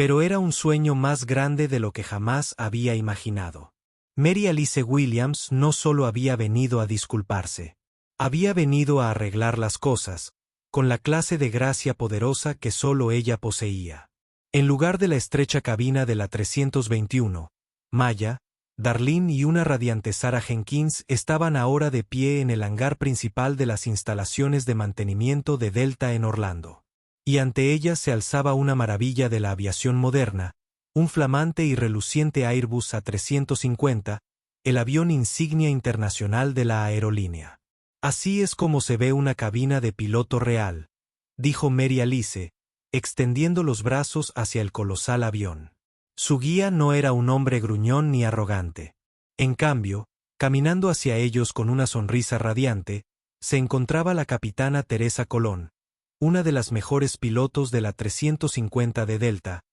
Pero era un sueño más grande de lo que jamás había imaginado. Mary Alice Williams no solo había venido a disculparse. Había venido a arreglar las cosas, con la clase de gracia poderosa que solo ella poseía. En lugar de la estrecha cabina de la 321, Maya, Darlene y una radiante Sarah Jenkins estaban ahora de pie en el hangar principal de las instalaciones de mantenimiento de Delta en Orlando. Y ante ellas se alzaba una maravilla de la aviación moderna, un flamante y reluciente Airbus A350, el avión insignia internacional de la aerolínea. Así es como se ve una cabina de piloto real, dijo Mary Alice, extendiendo los brazos hacia el colosal avión. Su guía no era un hombre gruñón ni arrogante. En cambio, caminando hacia ellos con una sonrisa radiante, se encontraba la capitana Teresa Colón, una de las mejores pilotos de la 350 de Delta,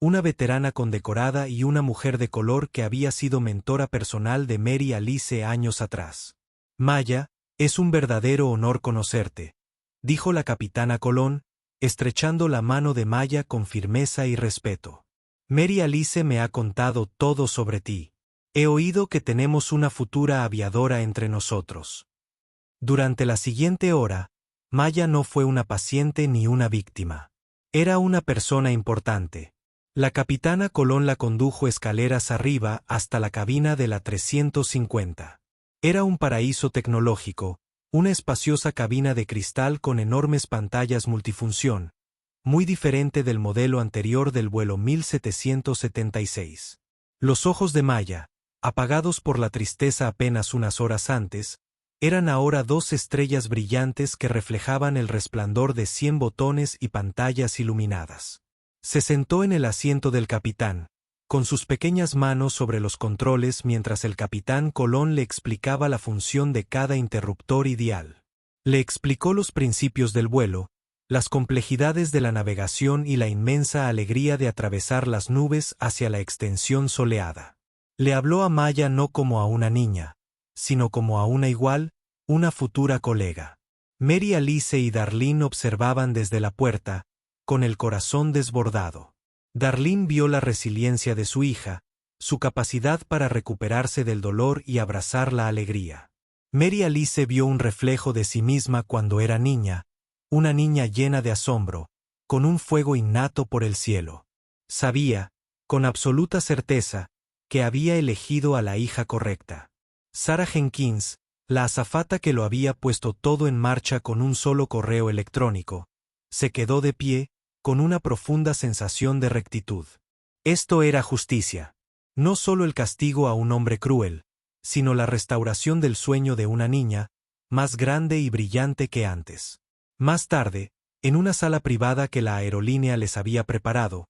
una veterana condecorada y una mujer de color que había sido mentora personal de Mary Alice años atrás. Maya, es un verdadero honor conocerte, dijo la capitana Colón, estrechando la mano de Maya con firmeza y respeto. Mary Alice me ha contado todo sobre ti. He oído que tenemos una futura aviadora entre nosotros. Durante la siguiente hora, Maya no fue una paciente ni una víctima. Era una persona importante. La capitana Colón la condujo escaleras arriba hasta la cabina de la 350. Era un paraíso tecnológico, una espaciosa cabina de cristal con enormes pantallas multifunción, muy diferente del modelo anterior del vuelo 1776. Los ojos de Maya, apagados por la tristeza apenas unas horas antes, eran ahora dos estrellas brillantes que reflejaban el resplandor de 100 botones y pantallas iluminadas. Se sentó en el asiento del capitán, con sus pequeñas manos sobre los controles mientras el capitán Colón le explicaba la función de cada interruptor y dial. Le explicó los principios del vuelo, las complejidades de la navegación y la inmensa alegría de atravesar las nubes hacia la extensión soleada. Le habló a Maya no como a una niña, sino como a una igual, una futura colega. Mary Alice y Darlene observaban desde la puerta, con el corazón desbordado. Darlene vio la resiliencia de su hija, su capacidad para recuperarse del dolor y abrazar la alegría. Mary Alice vio un reflejo de sí misma cuando era niña, una niña llena de asombro, con un fuego innato por el cielo. Sabía, con absoluta certeza, que había elegido a la hija correcta. Sarah Jenkins, la azafata que lo había puesto todo en marcha con un solo correo electrónico, se quedó de pie, con una profunda sensación de rectitud. Esto era justicia. No solo el castigo a un hombre cruel, sino la restauración del sueño de una niña, más grande y brillante que antes. Más tarde, en una sala privada que la aerolínea les había preparado,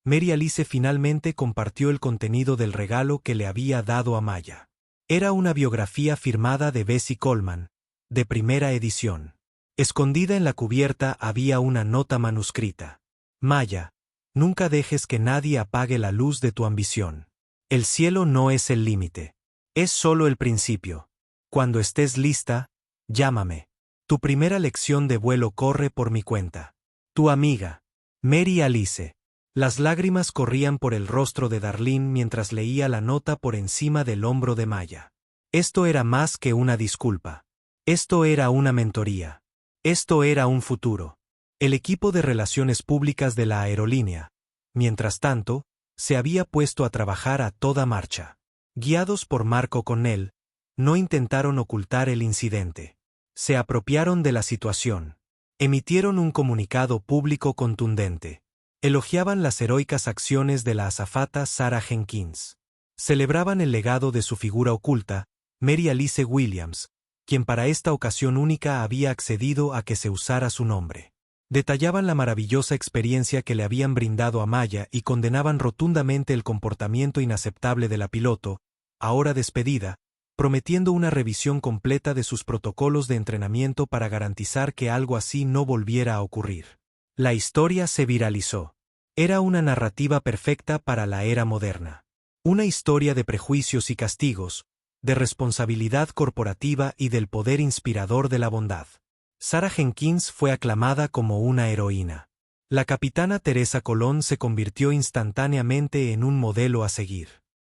Mary Alice finalmente compartió el contenido del regalo que le había dado a Maya. Era una biografía firmada de Bessie Coleman, de primera edición. Escondida en la cubierta había una nota manuscrita. Maya, nunca dejes que nadie apague la luz de tu ambición. El cielo no es el límite. Es solo el principio. Cuando estés lista, llámame. Tu primera lección de vuelo corre por mi cuenta. Tu amiga, Mary Alice. Las lágrimas corrían por el rostro de Darlene mientras leía la nota por encima del hombro de Maya. Esto era más que una disculpa. Esto era una mentoría. Esto era un futuro. El equipo de relaciones públicas de la aerolínea, mientras tanto, se había puesto a trabajar a toda marcha. Guiados por Marco Connell, no intentaron ocultar el incidente. Se apropiaron de la situación. Emitieron un comunicado público contundente. Elogiaban las heroicas acciones de la azafata Sarah Jenkins. Celebraban el legado de su figura oculta, Mary Alice Williams, quien para esta ocasión única había accedido a que se usara su nombre. Detallaban la maravillosa experiencia que le habían brindado a Maya y condenaban rotundamente el comportamiento inaceptable de la piloto, ahora despedida, prometiendo una revisión completa de sus protocolos de entrenamiento para garantizar que algo así no volviera a ocurrir. La historia se viralizó. Era una narrativa perfecta para la era moderna. Una historia de prejuicios y castigos, de responsabilidad corporativa y del poder inspirador de la bondad. Sarah Jenkins fue aclamada como una heroína. La capitana Teresa Colón se convirtió instantáneamente en un modelo a seguir.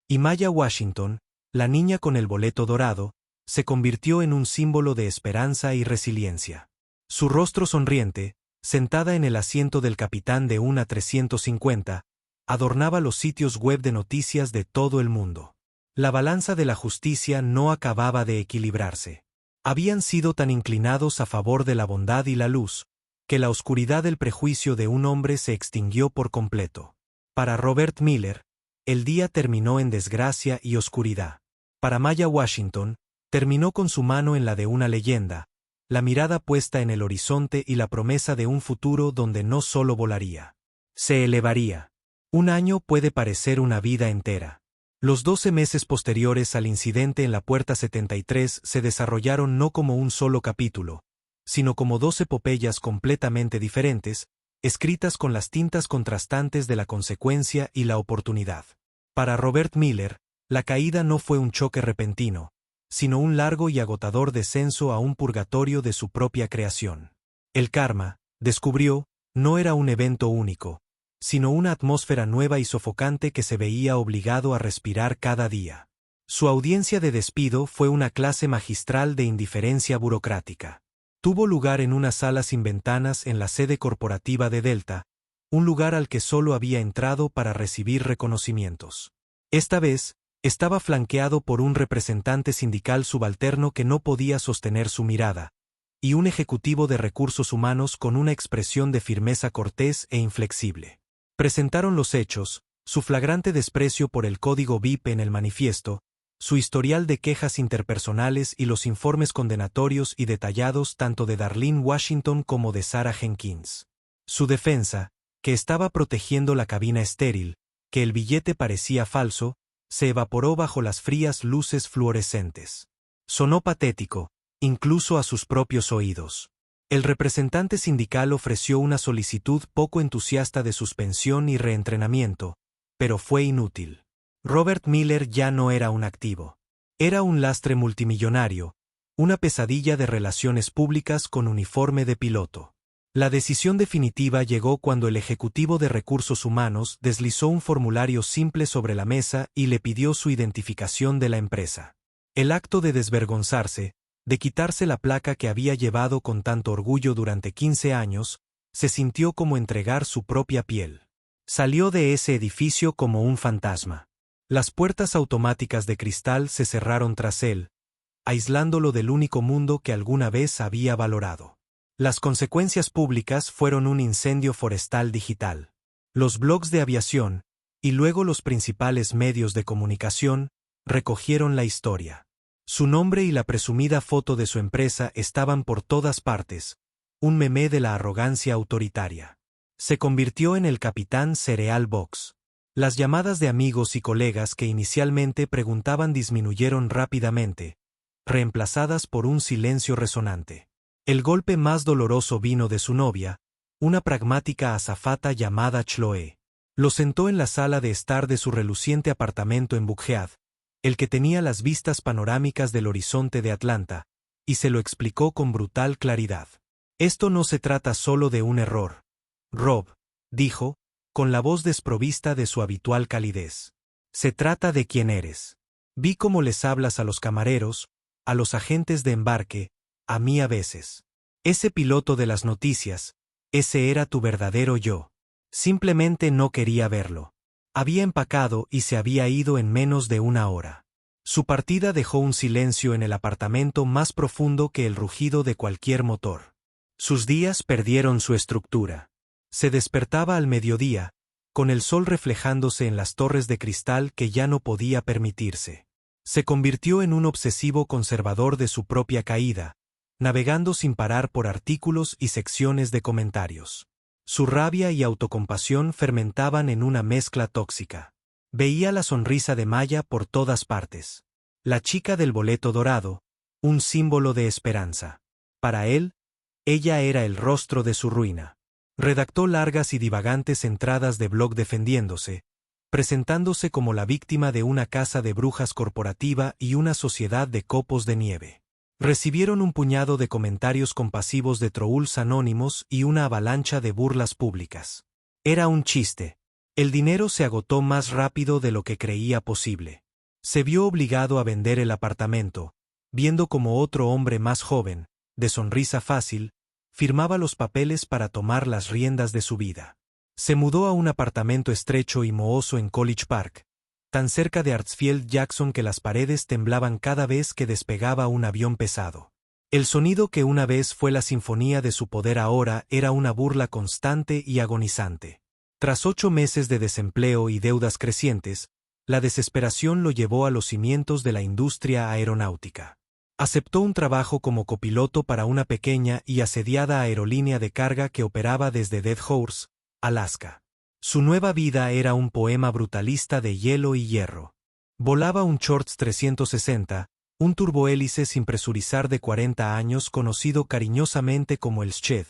Y Maya Washington, la niña con el boleto dorado, se convirtió en un símbolo de esperanza y resiliencia. Su rostro sonriente, sentada en el asiento del capitán de una 350, adornaba los sitios web de noticias de todo el mundo. La balanza de la justicia no acababa de equilibrarse. Habían sido tan inclinados a favor de la bondad y la luz, que la oscuridad del prejuicio de un hombre se extinguió por completo. Para Robert Miller, el día terminó en desgracia y oscuridad. Para Maya Washington, terminó con su mano en la de una leyenda, la mirada puesta en el horizonte y la promesa de un futuro donde no solo volaría, se elevaría. Un año puede parecer una vida entera. Los 12 meses posteriores al incidente en la Puerta 73 se desarrollaron no como un solo capítulo, sino como 2 epopeyas completamente diferentes, escritas con las tintas contrastantes de la consecuencia y la oportunidad. Para Robert Miller, la caída no fue un choque repentino, sino un largo y agotador descenso a un purgatorio de su propia creación. El karma, descubrió, no era un evento único, sino una atmósfera nueva y sofocante que se veía obligado a respirar cada día. Su audiencia de despido fue una clase magistral de indiferencia burocrática. Tuvo lugar en una sala sin ventanas en la sede corporativa de Delta, un lugar al que solo había entrado para recibir reconocimientos. Esta vez, estaba flanqueado por un representante sindical subalterno que no podía sostener su mirada, y un ejecutivo de recursos humanos con una expresión de firmeza cortés e inflexible. Presentaron los hechos, su flagrante desprecio por el código VIP en el manifiesto, su historial de quejas interpersonales y los informes condenatorios y detallados tanto de Darlene Washington como de Sarah Jenkins. Su defensa, que estaba protegiendo la cabina estéril, que el billete parecía falso, se evaporó bajo las frías luces fluorescentes. Sonó patético, incluso a sus propios oídos. El representante sindical ofreció una solicitud poco entusiasta de suspensión y reentrenamiento, pero fue inútil. Robert Miller ya no era un activo. Era un lastre multimillonario, una pesadilla de relaciones públicas con uniforme de piloto. La decisión definitiva llegó cuando el ejecutivo de recursos humanos deslizó un formulario simple sobre la mesa y le pidió su identificación de la empresa. El acto de desvergonzarse, de quitarse la placa que había llevado con tanto orgullo durante 15 años, se sintió como entregar su propia piel. Salió de ese edificio como un fantasma. Las puertas automáticas de cristal se cerraron tras él, aislándolo del único mundo que alguna vez había valorado. Las consecuencias públicas fueron un incendio forestal digital. Los blogs de aviación, y luego los principales medios de comunicación, recogieron la historia. Su nombre y la presumida foto de su empresa estaban por todas partes, un meme de la arrogancia autoritaria. Se convirtió en el Capitán Cereal Box. Las llamadas de amigos y colegas que inicialmente preguntaban disminuyeron rápidamente, reemplazadas por un silencio resonante. El golpe más doloroso vino de su novia, una pragmática azafata llamada Chloe. Lo sentó en la sala de estar de su reluciente apartamento en Buckhead, el que tenía las vistas panorámicas del horizonte de Atlanta, y se lo explicó con brutal claridad. Esto no se trata solo de un error, Rob, dijo, con la voz desprovista de su habitual calidez. Se trata de quién eres. Vi cómo les hablas a los camareros, a los agentes de embarque, a mí a veces. Ese piloto de las noticias, ese era tu verdadero yo. Simplemente no quería verlo. Había empacado y se había ido en menos de una hora. Su partida dejó un silencio en el apartamento más profundo que el rugido de cualquier motor. Sus días perdieron su estructura. Se despertaba al mediodía, con el sol reflejándose en las torres de cristal que ya no podía permitirse. Se convirtió en un obsesivo conservador de su propia caída, navegando sin parar por artículos y secciones de comentarios. Su rabia y autocompasión fermentaban en una mezcla tóxica. Veía la sonrisa de Maya por todas partes. La chica del boleto dorado, un símbolo de esperanza. Para él, ella era el rostro de su ruina. Redactó largas y divagantes entradas de blog defendiéndose, presentándose como la víctima de una casa de brujas corporativa y una sociedad de copos de nieve. Recibieron un puñado de comentarios compasivos de trolls anónimos y una avalancha de burlas públicas. Era un chiste. El dinero se agotó más rápido de lo que creía posible. Se vio obligado a vender el apartamento, viendo como otro hombre más joven, de sonrisa fácil, firmaba los papeles para tomar las riendas de su vida. Se mudó a un apartamento estrecho y mohoso en College Park, tan cerca de Hartsfield Jackson que las paredes temblaban cada vez que despegaba un avión pesado. El sonido que una vez fue la sinfonía de su poder ahora era una burla constante y agonizante. Tras 8 meses de desempleo y deudas crecientes, la desesperación lo llevó a los cimientos de la industria aeronáutica. Aceptó un trabajo como copiloto para una pequeña y asediada aerolínea de carga que operaba desde Dead Horse, Alaska. Su nueva vida era un poema brutalista de hielo y hierro. Volaba un Shorts 360, un turbohélice sin presurizar de 40 años conocido cariñosamente como el Sched,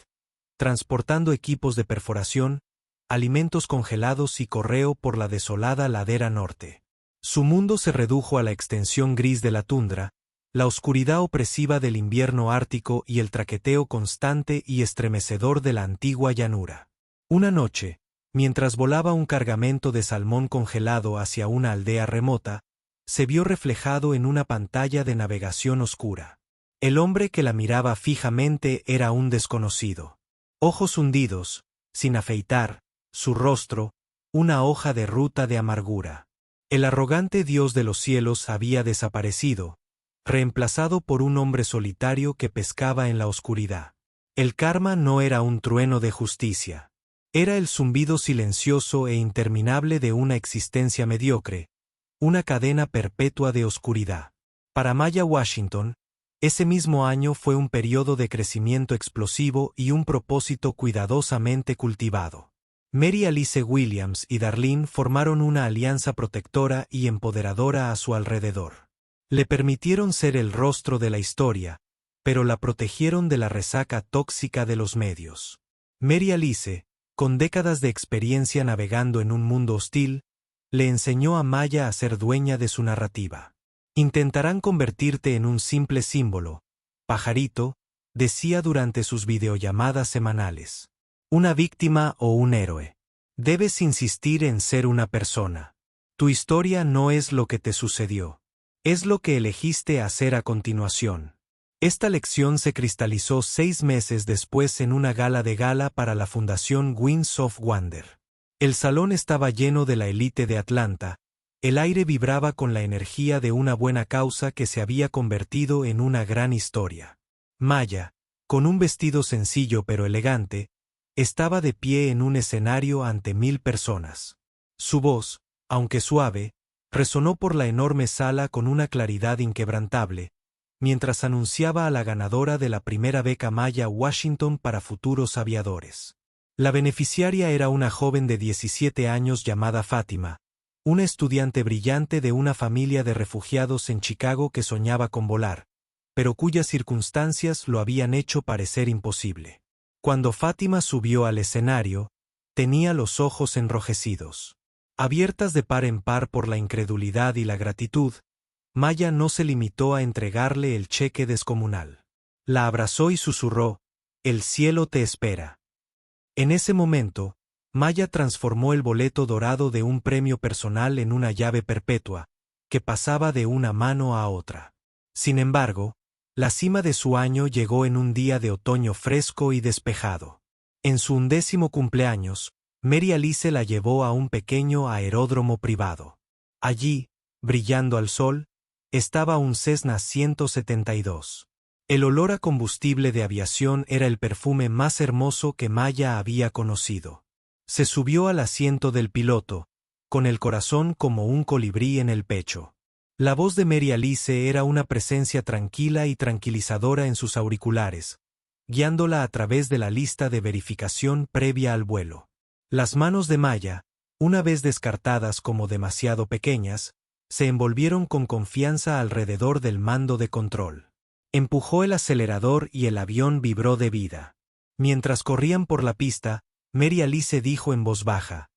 transportando equipos de perforación, alimentos congelados y correo por la desolada ladera norte. Su mundo se redujo a la extensión gris de la tundra, la oscuridad opresiva del invierno ártico y el traqueteo constante y estremecedor de la antigua llanura. Una noche, mientras volaba un cargamento de salmón congelado hacia una aldea remota, se vio reflejado en una pantalla de navegación oscura. El hombre que la miraba fijamente era un desconocido. Ojos hundidos, sin afeitar, su rostro, una hoja de ruta de amargura. El arrogante dios de los cielos había desaparecido, reemplazado por un hombre solitario que pescaba en la oscuridad. El karma no era un trueno de justicia. Era el zumbido silencioso e interminable de una existencia mediocre, una cadena perpetua de oscuridad. Para Maya Washington, ese mismo año fue un periodo de crecimiento explosivo y un propósito cuidadosamente cultivado. Mary Alice Williams y Darlene formaron una alianza protectora y empoderadora a su alrededor. Le permitieron ser el rostro de la historia, pero la protegieron de la resaca tóxica de los medios. Mary Alice, con décadas de experiencia navegando en un mundo hostil, le enseñó a Maya a ser dueña de su narrativa. Intentarán convertirte en un simple símbolo, pajarito, decía durante sus videollamadas semanales. Una víctima o un héroe. Debes insistir en ser una persona. Tu historia no es lo que te sucedió. Es lo que elegiste hacer a continuación. Esta lección se cristalizó 6 meses después en una gala para la Fundación Winds of Wonder. El salón estaba lleno de la élite de Atlanta, el aire vibraba con la energía de una buena causa que se había convertido en una gran historia. Maya, con un vestido sencillo pero elegante, estaba de pie en un escenario ante 1000 personas. Su voz, aunque suave, resonó por la enorme sala con una claridad inquebrantable, mientras anunciaba a la ganadora de la primera beca Maya Washington para futuros aviadores. La beneficiaria era una joven de 17 años llamada Fátima, una estudiante brillante de una familia de refugiados en Chicago que soñaba con volar, pero cuyas circunstancias lo habían hecho parecer imposible. Cuando Fátima subió al escenario, tenía los ojos enrojecidos. Abiertas de par en par por la incredulidad y la gratitud, Maya no se limitó a entregarle el cheque descomunal. La abrazó y susurró, «El cielo te espera». En ese momento, Maya transformó el boleto dorado de un premio personal en una llave perpetua, que pasaba de una mano a otra. Sin embargo, la cima de su año llegó en un día de otoño fresco y despejado. En su 11º cumpleaños, Mary Alice la llevó a un pequeño aeródromo privado. Allí, brillando al sol, estaba un Cessna 172. El olor a combustible de aviación era el perfume más hermoso que Maya había conocido. Se subió al asiento del piloto, con el corazón como un colibrí en el pecho. La voz de Mary Alice era una presencia tranquila y tranquilizadora en sus auriculares, guiándola a través de la lista de verificación previa al vuelo. Las manos de Maya, una vez descartadas como demasiado pequeñas, se envolvieron con confianza alrededor del mando de control. Empujó el acelerador y el avión vibró de vida. Mientras corrían por la pista, Mary Alice dijo en voz baja,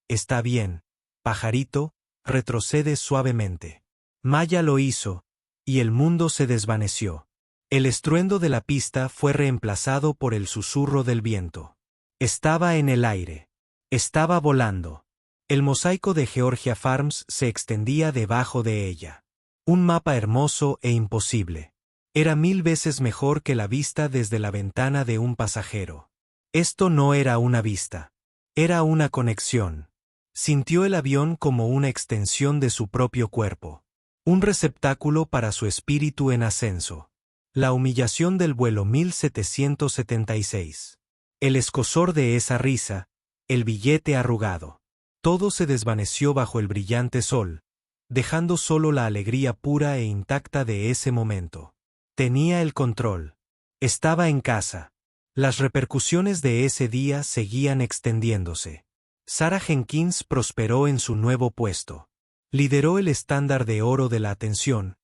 «Está bien, pajarito, retrocede suavemente». Maya lo hizo, y el mundo se desvaneció. El estruendo de la pista fue reemplazado por el susurro del viento. Estaba en el aire. Estaba volando. El mosaico de Georgia Farms se extendía debajo de ella. Un mapa hermoso e imposible. Era 1000 veces mejor que la vista desde la ventana de un pasajero. Esto no era una vista. Era una conexión. Sintió el avión como una extensión de su propio cuerpo. Un receptáculo para su espíritu en ascenso. La humillación del vuelo 1776. El escozor de esa risa, el billete arrugado. Todo se desvaneció bajo el brillante sol, dejando solo la alegría pura e intacta de ese momento. Tenía el control. Estaba en casa. Las repercusiones de ese día seguían extendiéndose. Sarah Jenkins prosperó en su nuevo puesto. Lideró el estándar de oro de la atención,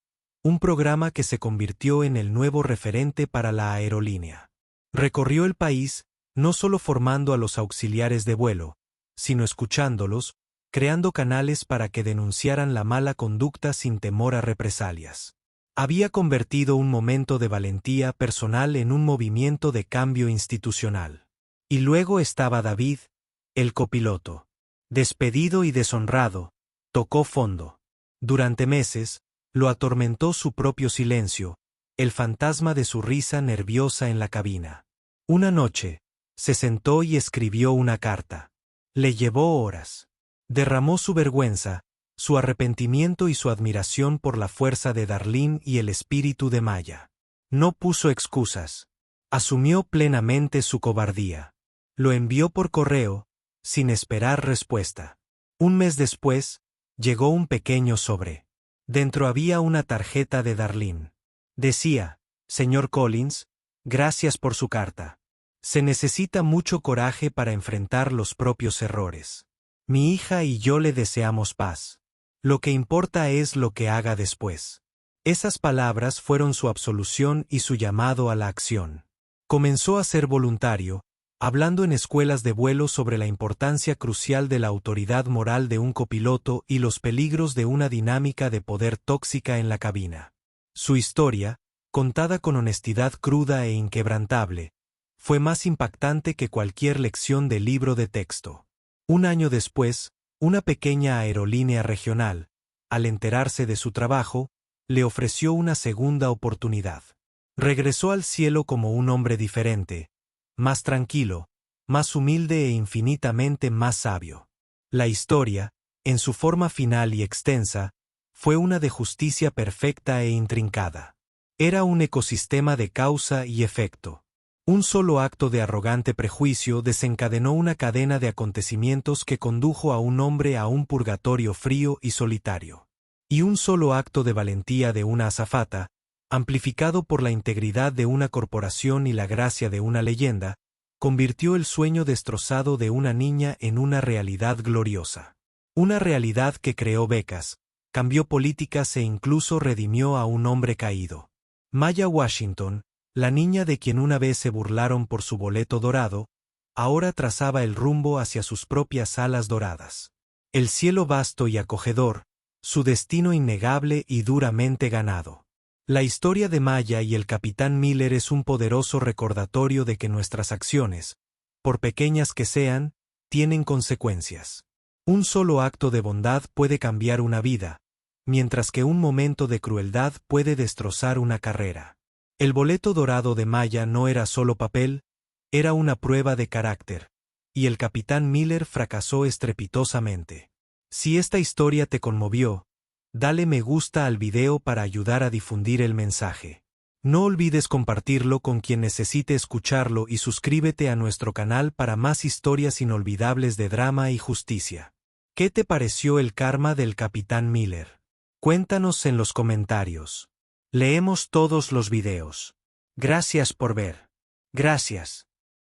un programa que se convirtió en el nuevo referente para la aerolínea. Recorrió el país, no solo formando a los auxiliares de vuelo, sino escuchándolos, creando canales para que denunciaran la mala conducta sin temor a represalias. Había convertido un momento de valentía personal en un movimiento de cambio institucional. Y luego estaba David, el copiloto. Despedido y deshonrado, tocó fondo. Durante meses, lo atormentó su propio silencio, el fantasma de su risa nerviosa en la cabina. Una noche, se sentó y escribió una carta. Le llevó horas. Derramó su vergüenza, su arrepentimiento y su admiración por la fuerza de Darlene y el espíritu de Maya. No puso excusas. Asumió plenamente su cobardía. Lo envió por correo, sin esperar respuesta. Un mes después, llegó un pequeño sobre. Dentro había una tarjeta de Darlene. Decía: Señor Collins, gracias por su carta. Se necesita mucho coraje para enfrentar los propios errores. Mi hija y yo le deseamos paz. Lo que importa es lo que haga después. Esas palabras fueron su absolución y su llamado a la acción. Comenzó a ser voluntario, hablando en escuelas de vuelo sobre la importancia crucial de la autoridad moral de un copiloto y los peligros de una dinámica de poder tóxica en la cabina. Su historia, contada con honestidad cruda e inquebrantable, fue más impactante que cualquier lección de libro de texto. Un año después, una pequeña aerolínea regional, al enterarse de su trabajo, le ofreció una segunda oportunidad. Regresó al cielo como un hombre diferente, más tranquilo, más humilde e infinitamente más sabio. La historia, en su forma final y extensa, fue una de justicia perfecta e intrincada. Era un ecosistema de causa y efecto. Un solo acto de arrogante prejuicio desencadenó una cadena de acontecimientos que condujo a un hombre a un purgatorio frío y solitario. Y un solo acto de valentía de una azafata, amplificado por la integridad de una corporación y la gracia de una leyenda, convirtió el sueño destrozado de una niña en una realidad gloriosa. Una realidad que creó becas, cambió políticas e incluso redimió a un hombre caído. Maya Washington, la niña de quien una vez se burlaron por su boleto dorado, ahora trazaba el rumbo hacia sus propias alas doradas. El cielo vasto y acogedor, su destino innegable y duramente ganado. La historia de Maya y el capitán Miller es un poderoso recordatorio de que nuestras acciones, por pequeñas que sean, tienen consecuencias. Un solo acto de bondad puede cambiar una vida, mientras que un momento de crueldad puede destrozar una carrera. El boleto dorado de Maya no era solo papel, era una prueba de carácter, y el capitán Miller fracasó estrepitosamente. Si esta historia te conmovió, dale me gusta al video para ayudar a difundir el mensaje. No olvides compartirlo con quien necesite escucharlo y suscríbete a nuestro canal para más historias inolvidables de drama y justicia. ¿Qué te pareció el karma del capitán Miller? Cuéntanos en los comentarios. Leemos todos los videos. Gracias por ver. Gracias.